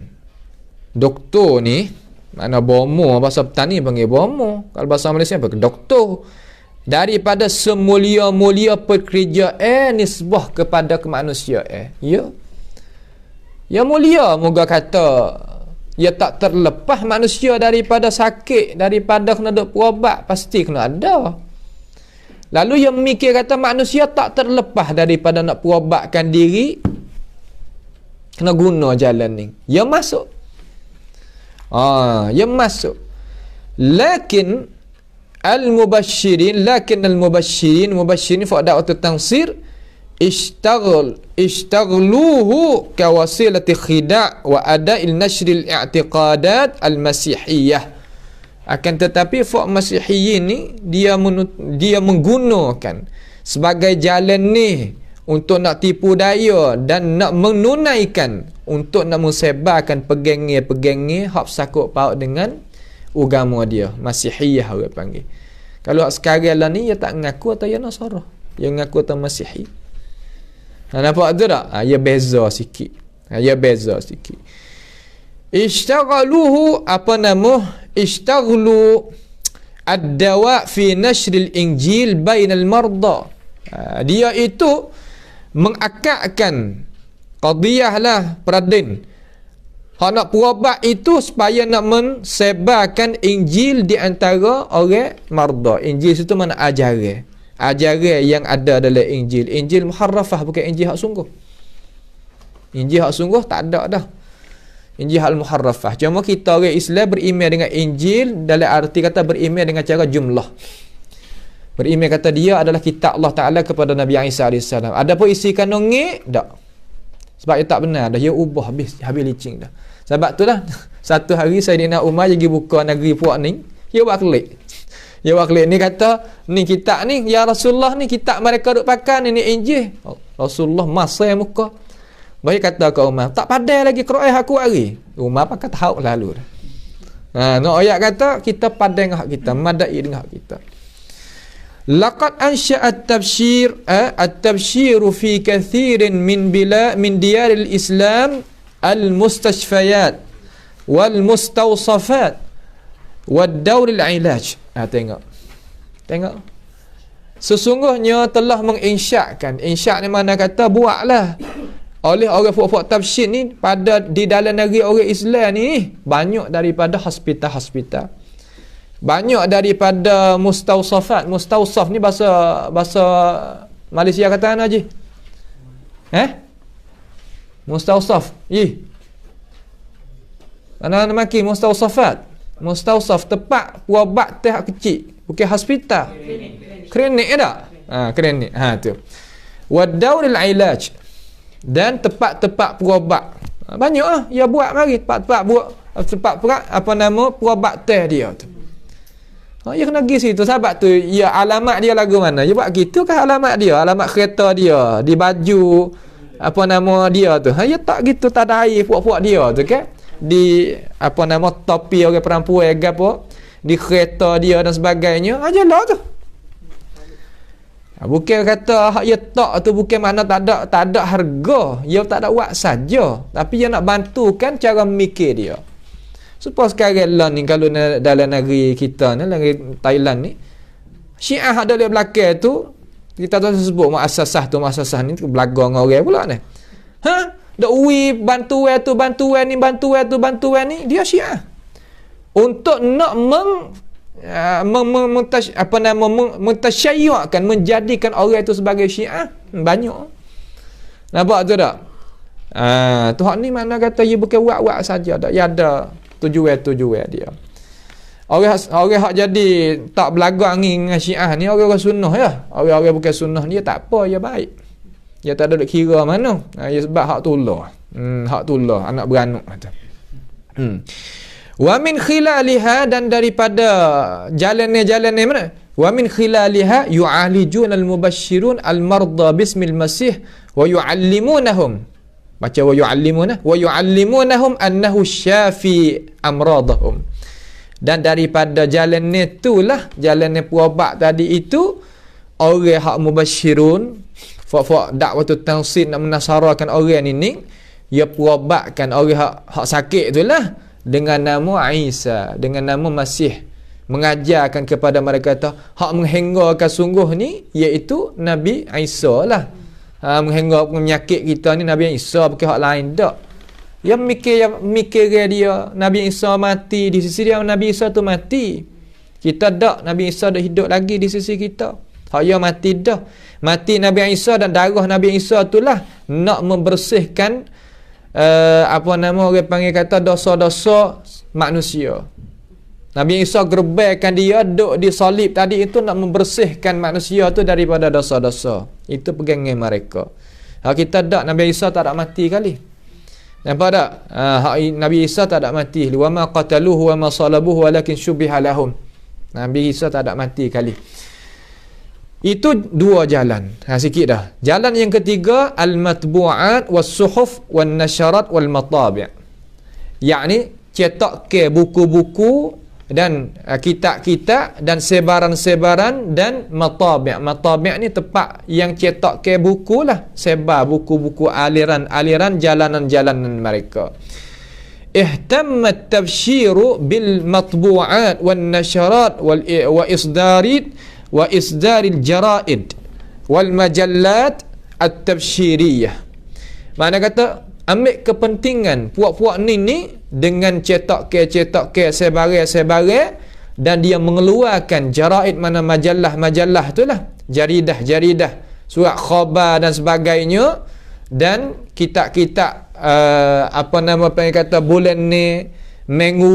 doktor ni, mana bomo, bahasa petani panggil bomo, kalau bahasa Malaysia panggil doktor, daripada semulia-mulia pekerjaan nisbah kepada kemanusiaan. Ya mulia, moga kata ya tak terlepas manusia daripada sakit, daripada kena duk berubat, pasti kena ada. Lalu yang mikir kata manusia tak terlepas daripada nak berubatkan diri, kena guna jalan ni. Ya masuk. Ya masuk. Lakin al-mubashirin fa da'wat tansir ishtagluhu kawasilati khida' wa ada'il nashril i'tiqadat al-masihiyah. Akan tetapi fak masihiyin ni dia menggunakan sebagai jalan ni untuk nak tipu daya dan nak menunaikan untuk nak mensebarkan pegenge hak sakut paut dengan agama dia, Masihiyah orang panggil. Kalau sekarang lah ni dia tak ngaku atau dia Nasara, dia ngaku atau Masihi. Nampak tu tak? Ya beza sikit. Ya beza sikit. Ishtaghaluhu ishtaghalu ad-dawa fi nashril injil bainal marda. Dia itu mengakadkan qadiyah lah peradin. Hak nak berubat itu supaya nak mensebarkan Injil di antara orang marda. Injil itu mana ajaran. Ajaran yang ada dalam Injil. Injil muharrafah, bukan Injil hak sungguh. Injil hak sungguh tak ada dah. Injil hak muharrafah. Cuma kita orang Islam beriman dengan Injil dalam arti kata beriman dengan cara jumlah. Beriman kata dia adalah kitab Allah Ta'ala kepada Nabi Isa AS. Adapun isi kandungnya, tak. Sebab dia tak benar dah. Dia ubah habis licin dah. Sebab tu lah, satu hari Sayyidina Umar pergi buka negeri puak ni, dia buat klik. Dia buat klik ni kata, ni kitab ni, ya Rasulullah ni kitab mereka duk pakai ni Injil. Rasulullah masa yang muka. Baik kata ke Umar, tak pandai lagi Quran aku hari. Umar pakai tahu lalu dah. Nak ayat kata, kita pandai dengan hak kita, madai dengan hak kita. Laqad ansha'a at-tabshir fi kathirin min diyaril Islam al-mustashfayat wal mustawsafat wad daur al-ilaj. Tengok. Sesungguhnya telah menginsyakan. Insya' ni mana kata buatlah oleh orang puak-puak tafsir ni pada di dalam negeri orang Islam ni banyak daripada hospital. Banyak daripada mustawsafat. Mustawsaf ni bahasa Malaysia kata Haji. Mustawsaf. Mana maki mustawsafat. Mustawsaf tempat ubat teh kecil, bukan hospital. Klinik tak? Klinik. Tu. Wa dauril ilaj. Dan tempat-tempat perubat. Banyak dia buat mari tempat perubat teh dia tu. Ya kena pergi situ. Sebab tu ya alamat dia lagu mana. Dia buat gitu kan alamat dia, alamat kereta dia, di baju dia tu. Ya tak gitu, tak ada air puak-puak dia tu kan. Di topi orang perempuan ke apa, di kereta dia dan sebagainya. Ajalah tu. Bukan kata hak ya tak tu bukan makna tak ada harga. Dia tak ada wak saja, tapi dia nak bantukan cara mikir dia. Supaya sekarang lah ni kalau dalam negeri kita ni, negeri Thailand ni, Syiah ada di belakang tu, kita tak sebut muassasah ni belakang orang pula ni. Dak bantuan ni dia Syiah. Untuk nak mentasyayyu'kan, menjadikan orang itu sebagai Syiah banyak. Nampak tu tak? Tuhan ni mana kata dia bukan wak-wak saja dak. Ya ada tujuan dia. Orang hak jadi tak belagang dengan Syiah ni orang sunnah ya. Orang bukan sunnah ni tak apa, dia baik. Dia tak ada duk kira mana. Ya sebab hak tullah. Hak tullah anak beranak kata. Wa min khilaliha, dan daripada jalan-jalan mana? Wa min khilaliha yu'alijun al-mubashshirun al-marda bismil masih wa yu'allimunahum. Baca wa yu'allimunahum annahu syafi amradahum. Dan daripada jalan itulah, jalan perubat tadi itu, orang hak mubashirun fak dakwah tauhid nak menasarakan orang ini, dia perubatkan orang hak sakit itulah dengan nama Isa, dengan nama Masih, mengajarkan kepada mereka hak menghinggakan sungguh ni iaitu Nabi Isa lah. Menghingga penyakit kita ni Nabi Isa, bukan hak lain tak. Yang mikir dia Nabi Isa mati, di sisi dia Nabi Isa tu mati. Kita tak, Nabi Isa dah hidup lagi di sisi kita. Hak dia mati dah. Mati Nabi Isa dan darah Nabi Isa itulah nak membersihkan orang panggil kata dosa-dosa manusia. Nabi Isa gerbaikan dia duduk di salib tadi itu nak membersihkan manusia tu daripada dosa-dosa. Itu pegangan mereka. Hak kita tak, Nabi Isa tak ada mati kali. Nampak tak? Nabi Isa tak ada mati. Wa ma qataluhu wa ma salabuhu walakin syubiha lahum. Nabi Isa tak ada mati kali. Itu dua jalan. Sikit dah. Jalan yang ketiga, al-matbu'at was-suhuf wan-nasyarat wal-matabi'. Yakni cetak ke buku-buku dan kitab-kitab dan sebaran-sebaran dan matabi'. Matabi' ni tempat yang cetak ke buku lah, sebar buku-buku aliran-aliran jalanan-jalanan mereka. Ihtamma at-tabshiru bil matbu'at wan nasyarat wa isdaril jaraid wal majallat at-tabshiriyah. Mana kata ambil kepentingan puak-puak ni dengan cetak ke sebarai dan dia mengeluarkan jaraid, mana majalah tu lah, jaridah, surat khabar dan sebagainya, dan kitab-kitab bulan ni minggu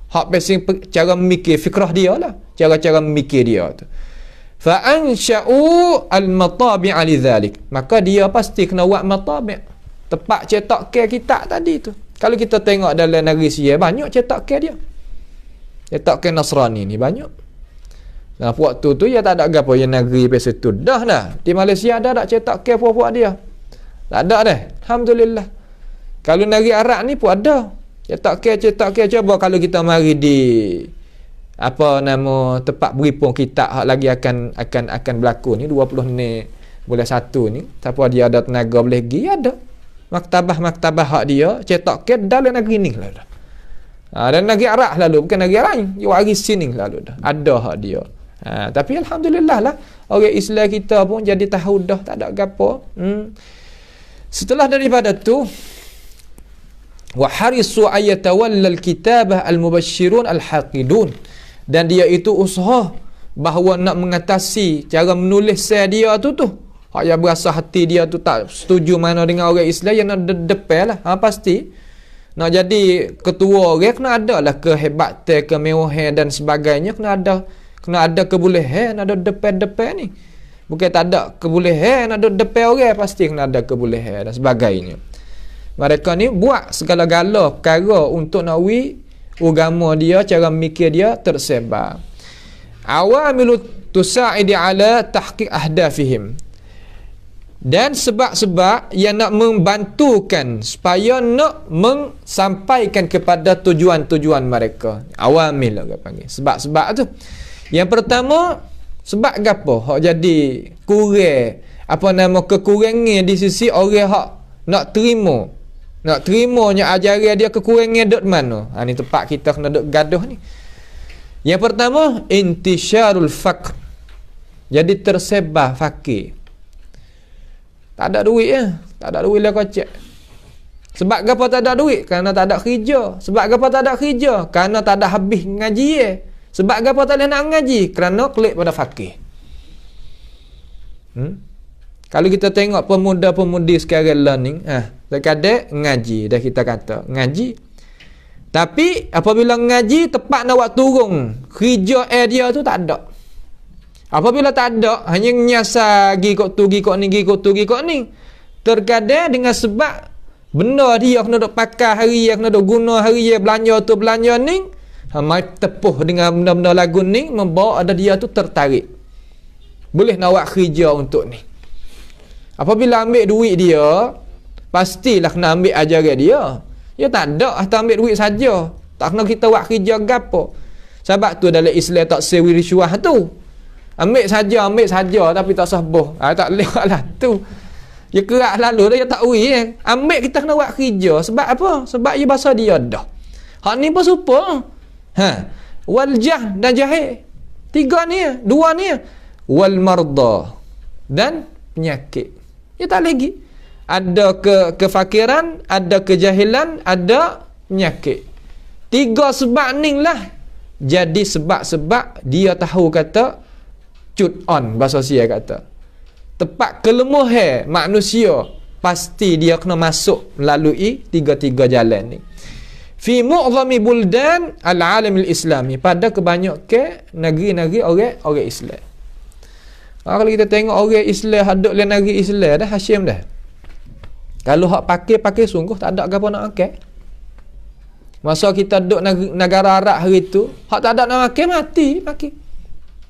hak pesing cara memikir fikrah dia lah, cara memikir dia tu. Fa ansha'u al-matabi' lidzalik, maka dia pasti kena buat matabi', tempat cetak ke kitab tadi tu. Kalau kita tengok dalam negeri Sia, banyak cetak ke dia, cetak ke Nasrani ni banyak. Nah, waktu tu ya tak ada gapo yang negeri pasal tu dah. Di Malaysia ada tak cetak ke puak-puak dia? Tak ada dah, alhamdulillah. Kalau negeri Arab ni pun ada cetak ke. Coba kalau kita mari di tempat beripung kitab hak lagi akan berlaku ni 20 ni bulan 1 ni, siapa dia ada tenaga boleh pergi, ada maktabah hak dia cetak ke dalam negeri ni lah. Dan negeri Arab lalu, bukan negeri lain, dia hari sini lalu dah ada hak dia. Tapi alhamdulillah lah, orang Islam kita pun jadi tahu dah, tak ada gapo. Setelah daripada tu, wa harisu ayatawalla al-kitabah al-mubashshirun al-haqidun, dan dia itu usaha bahawa nak mengatasi cara menulis dia tu hak yang berasa hati dia tu tak setuju mana dengan orang Islam, yang nak depan lah. Pasti nak jadi ketua orang kena ada lah kehebatan, kemewahan dan sebagainya, kena ada kebolehan, ada depan ni. Bukan tak ada kebolehan, ada depan orang, pasti kena ada kebolehan dan sebagainya. Mereka ni buat segala-gala perkara untuk nak agama dia, cara mikir dia tersebar. Awamilu tusa'idi ala tahqiq ahdafihim, dan sebab-sebab yang nak membantukan supaya nak mensampaikan kepada tujuan-tujuan mereka. Awamil lah panggil sebab-sebab tu. Yang pertama, sebab gapo hak jadi kurang kekurangan di sisi orang hak nak terimanya ajaran dia, kekurangan duk mana. Ni tempat kita kena duk gaduh ni. Yang pertama, intisyarul faqr, jadi tersebar fakir. Tak ada duit tak ada duit lah kocek. Sebab apa tak ada duit? Kerana tak ada kerja. Sebab apa tak ada kerja? Kerana tak ada habis ngaji Sebab apa tak boleh nak ngaji? Kerana klik pada fakir. Kalau kita tengok pemuda-pemudi sekarang learning, terkadang ngaji, dah kita kata ngaji, tapi apabila ngaji tepat nak buat turun kerja dia tu tak ada. Apabila tak ada, hanya nyasar gikot ni, terkadang dengan sebab benda dia kena duk pakai hari, kena duk guna hari, belanja ni, mai tepuh dengan benda-benda lagu ni, membawa ada dia tu tertarik, boleh nak buat kerja untuk ni. Apabila ambil duit dia, pastilah kena ambil ajaran dia. Ya tak ada atau ambil duit saja, tak kena kita buat kerja gapo. Sebab tu dalam Islam tak sewi risuah tu. Ambil saja tapi tak sahboh. Tak lewatlah tu. Dia kerak lalu dia tak ui ambil kita kena buat kerja. Sebab apa? Sebab ia bahasa dia dah. Hak ni pun serupa. Wal jah dan jahil. Dua ni. Wal marda dan penyakit. Ya tak lagi. Ada kefakiran, ada kejahilan, ada penyakit. 3 sebab ni lah. Jadi sebab-sebab dia tahu kata cut on, bahasa Sia kata. Tepat kelemahan manusia, pasti dia kena masuk melalui 3 jalan ni. Fi mu'zami buldan al-alam al-islami, pada kebanyakan negeri-negeri orang Islam. Kalau kita tengok orang Islam hadut dalam negeri Islam dah Hashim dah. Kalau hak pakai sungguh tak ada apa nak pakai. Masa kita duduk negara Arab hari tu, hak tak ada nak makan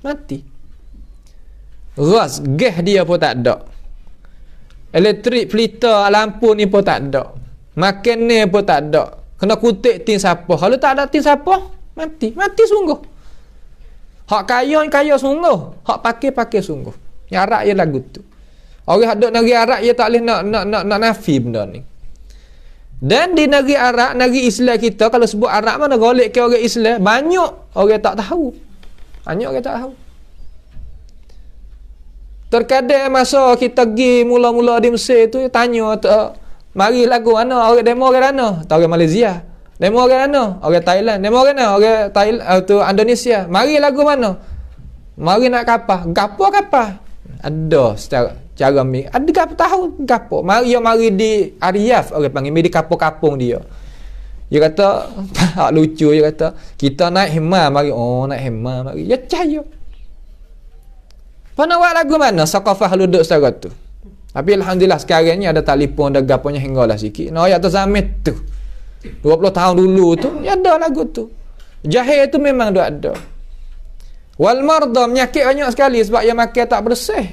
mati. Gas dia pun tak ada. Elektrik, pelita, lampu ni pun tak ada. Makan ni pun tak ada. Kena kutip tin siapa. Kalau tak ada tin siapa, mati. Mati sungguh. Hak kaya sungguh. Hak pakai sungguh. Yang Arab je lagu tu. Orang duduk negeri Arab dia tak boleh nak nafi benda ni. Dan di negeri Arab, negeri Islam kita, kalau sebut Arab mana golek ke orang Islam, banyak orang tak tahu. Banyak orang tak tahu. Terkadang masa kita pergi mula-mula di Mesir tu, tanya, mari lagu mana? Orang demo orang mana? Tak orang Malaysia. Demo orang mana? Orang Thailand. Demo orang mana? Orang Thailand tu Indonesia. Mari lagu mana? Mari nak kapal. Gapo kapal? Ada secara cara mi. Ada gapo tahu gapo. Mari di Ariaf orang panggil di kapung-kapung dia. Dia kata hak lucu, dia kata kita naik hemah mari. Oh, naik hemah mari. Ya cahaya. Pana buat lagu mana? Sakafah luduk secara tu. Tapi alhamdulillah sekarang ni ada telefon, ada gaponya hinggalah sikit. No ayat tu zaman tu. 20 tahun dulu tu, ya ada lagu tu. Jahil tu memang ada. Wal marda, penyakit banyak sekali sebab yang makan tak bersih.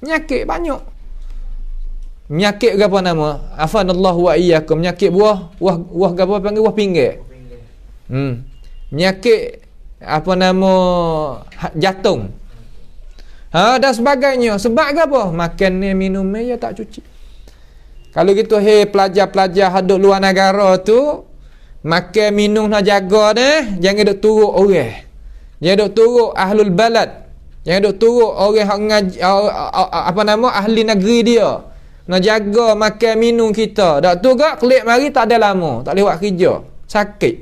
Penyakit banyak. Penyakit apa nama? Afanallahu wa iyyakum. Penyakit buah apa panggil buah pinggir. Penyakit apa nama? Jantung. Dan sebagainya. Sebab apa? Makan ni, minum ni, ya tak cuci. Kalau gitu, pelajar-pelajar hadut luar negara tu, makan, minum nak jaga ni, jangan duk turut orang. Jangan duk turut ahlul balad. Jangan duk turut orang ahli negeri dia. Nak jaga makan, minum kita. Dak tu gak, kelik mari tak ada lama. Tak boleh buat kerja. Sakit.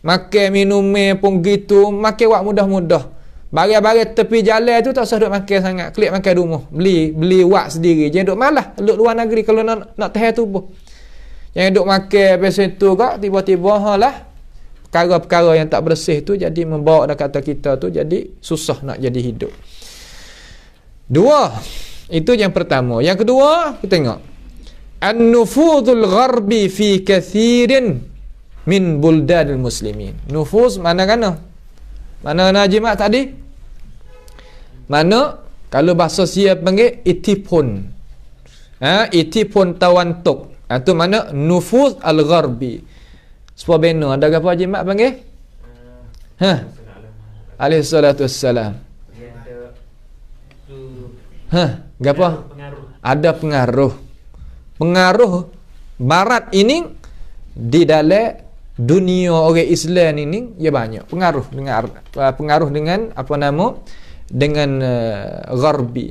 Makan, minum pun gitu. Makan buat mudah-mudah. Barang-barang tepi jalan tu tak usah duk makan sangat. Klik makan rumah. Beli wak sendiri. Jangan duk malah duk luar negeri kalau nak tahan tubuh. Jangan duk makan pasal tu kak tiba-tiba lah perkara-perkara yang tak bersih tu jadi membawa kata kita tu jadi susah nak jadi hidup. Dua. Itu yang pertama. Yang kedua, kita tengok. An-nufudul gharbi fi kathirin min buldanil muslimin. Nufuz mana-mana? Mana jimat tadi? Mana kalau bahasa siap panggil itipun. Itipun tawantuk. Itu mana nufuz al-gharbi. Sebab beno ada apa jimat panggil? Alaihi salatu wassalam. Gapo? Ada pengaruh. Pengaruh barat ini di dalam dunia orang Islam ini ya banyak pengaruh dengan apa nama dengan gharbi,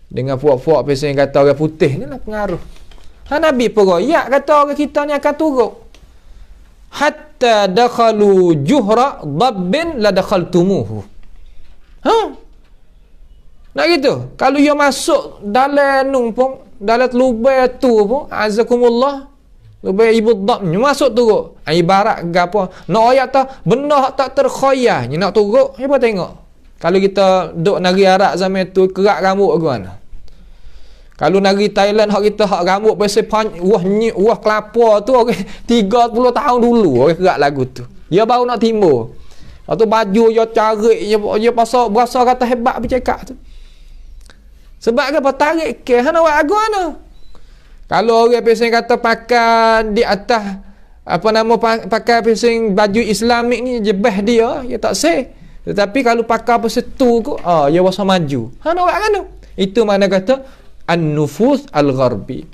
dengan puak-puak biasa yang kata orang putih ni lah pengaruh. Nabi peroyak kata orang kita ni akan turut hatta dakhalu juhra dabbin la dakhaltumuhu. Nak gitu. Kalau dia masuk dalam numpang, dalam lubang tu pun, azakumullah, lubang ibu dabnya masuk turut. Ibarat gapo? Nak ayat tak benda tak terkhoyah, nak turut, apa tengok. Kalau kita duduk negeri Arab zaman tu kerak rambut ke mana? Kalau negeri Thailand hak kita hak rambut pasal wah kelapa tu okay, 30 tahun dulu orang kerak lagu tu. Dia baru nak timbul. Atau baju dia carik dia pasal berasa kata hebat bercakap tu. Sebab apa tarik ke hana buat lagu mana? Kalau orang pasal kata pakai di atas apa nama pakai pasal baju Islamik ni jebah dia tak sah. Tetapi kalau pakai pasal tu ko dia berasa maju. Hana buat kan? Itu mana kata an-nufuz al-gharbi.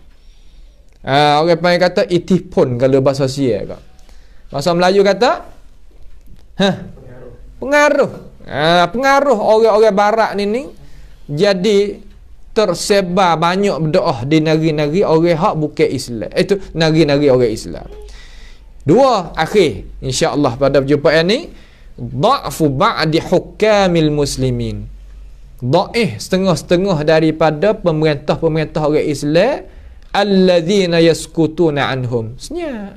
Orang panggil kata itipun kalau bahasa Sia kak. Bahasa Melayu kata pengaruh. Pengaruh orang-orang barat ni jadi tersebar banyak berdoa di negeri-negeri orang hak bukan Islam. Itu negeri-negeri orang Islam. Dua akhir insya-Allah pada perjumpaan ni dha'fu ba'di hukamil muslimin. Dhaif setengah-setengah daripada pemerintah-pemerintah orang Islam alladzina yaskutuna anhum. Senyap.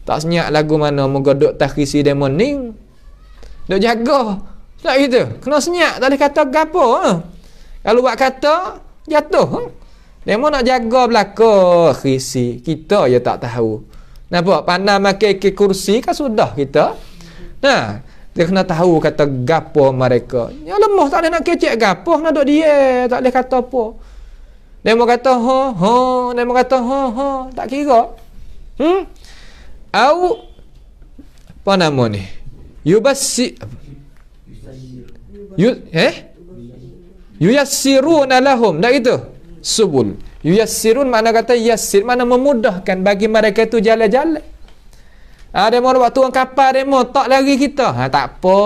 Tak senyap lagu mana moga duk takhisi demon ning. Duk jaga. Tak gitu. Kena senyap tak boleh kata gapo. Kalau buat kata jatuh. Demo nak jaga belaka khisi. Kita je tak tahu. Nampak pandai makan ke kursi kan sudah kita. Nah, Dia kena tahu kata gapo mereka. Ya lemah tak boleh nak kecek gapo, nak duk dia, tak boleh kata apa. Dia mau kata ha, dia mau kata ha, tak kira. Au apa nama ni? Yuyassiruna lahum, tak gitu? Subul. Yuyassirun makna kata yassir, makna memudahkan bagi mereka itu jalan-jalan. Dia mau buat tuang kapal, dia mau tak lagi kita. Tak apa.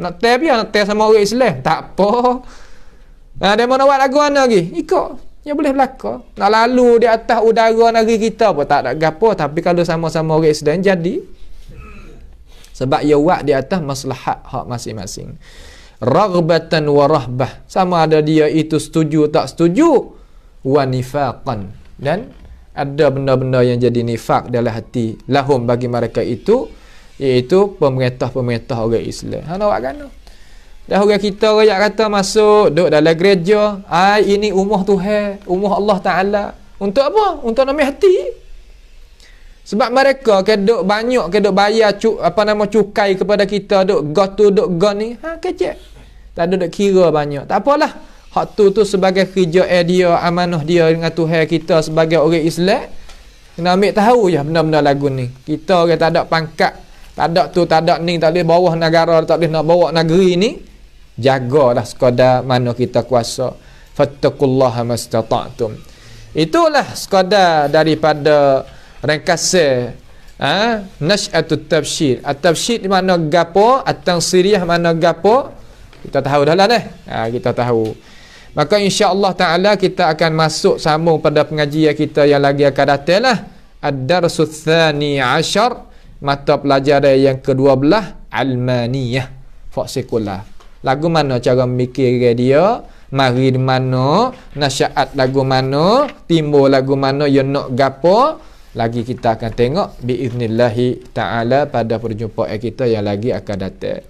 Nak teh biar nak teh sama orang Islam. Tak apa. Dia mau buat lagu mana lagi? Ikut. Ya boleh berlaku. Nak lalu di atas udara negeri kita pun tak ada gapo. Tapi kalau sama-sama orang Islam jadi. Sebab ia buat di atas maslahat hak masing-masing. Raghbatan wa rahbah. Sama ada dia itu setuju tak setuju. Wa nifaqan. Dan ada benda-benda yang jadi nifak dalam hati lahum bagi mereka itu, iaitu pemerintah-pemerintah orang Islam. Nak buat kan? Dah orang kita rakyat kata masuk duduk dalam gereja, ini umah Tuhan, umah Allah Taala. Untuk apa? Untuk nama hati. Sebab mereka keduk banyak keduk bayar cukai kepada kita, duk gotu duk gon ni, kecek. Tak ada duk kira banyak. Tak apalah. Hak tu sebagai kerja dia, amanah dia dengan Tuhan kita sebagai orang Islam. Kena ambil tahu je benda-benda lagu ni. Kita orang tak ada pangkat, tak ada tu, tak ada ni, tak boleh bawah negara, tak boleh nak bawa negeri ni. Jagalah sekadar mana kita kuasa. Fattaqullaha mastata'tum. Itulah sekadar daripada ringkasan Nash'atut Tabsyir. At-Tabsyir di mana gapo, At-Tansiriyah mana gapo. Kita tahu dah lah kita tahu. Maka insya-Allah taala kita akan masuk sambung pada pengajian kita yang lagi akan datang lah. Ad-Darsul Tsani Ashar, mata pelajaran yang ke-12, Almaniyah, sekular. Lagu mana cara mikir dia, mari di mana, nasihat lagu mana, timbul lagu mana, yang nak gapo, lagi kita akan tengok biiznillahi taala pada perjumpaan kita yang lagi akan datang.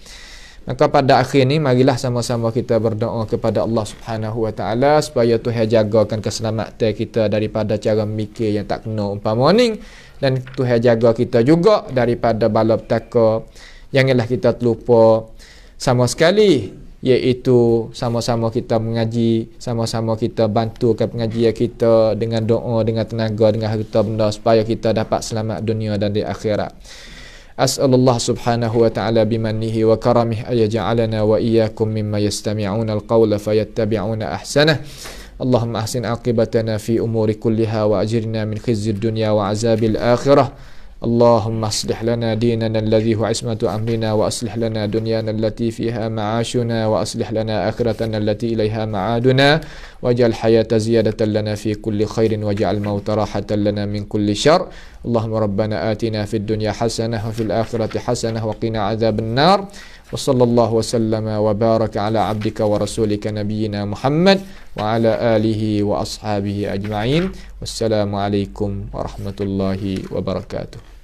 Maka pada akhir ni marilah sama-sama kita berdoa kepada Allah Subhanahu Wa Taala supaya Tuhan jagakan keselamatan kita daripada cara mikir yang tak kena umpama ni, dan Tuhan jaga kita juga daripada bala petaka. Janganlah kita terlupa sama sekali, iaitu sama-sama kita mengaji, sama-sama kita bantukan pengajian kita dengan doa, dengan tenaga, dengan harta benda supaya kita dapat selamat dunia dan di akhirat. As'alullah subhanahu wa ta'ala bimannihi wa karamih ayaja'alana wa iyyakum mimma yastami'una al-qawla fayattabi'una ahsanah. Allahumma ahsin aqibatana fi umuri kulliha wa ajirna min khizyid dunya wa azabil akhirah. Allahumma aslih lana dinana alladhi huwa ismatu amrina wa aslih lana dunyana allati fiha ma'ashuna wa aslih lana akhiratana allati ilayha ma'aduna waj'al hayata ziyadatan lana fi kulli khairin waj'al mauta rahatan lana min kulli syarr. Allahumma rabbana atina fid dunya hasanah wa fil akhirati hasanah wa qina adzaban nar. Wa sallallahu wa sallama wa baraka ala abdika wa rasulika nabiyyina Muhammad wa ala alihi wa ashabihi ajma'in. Wassalamu alaikum warahmatullahi wabarakatuh.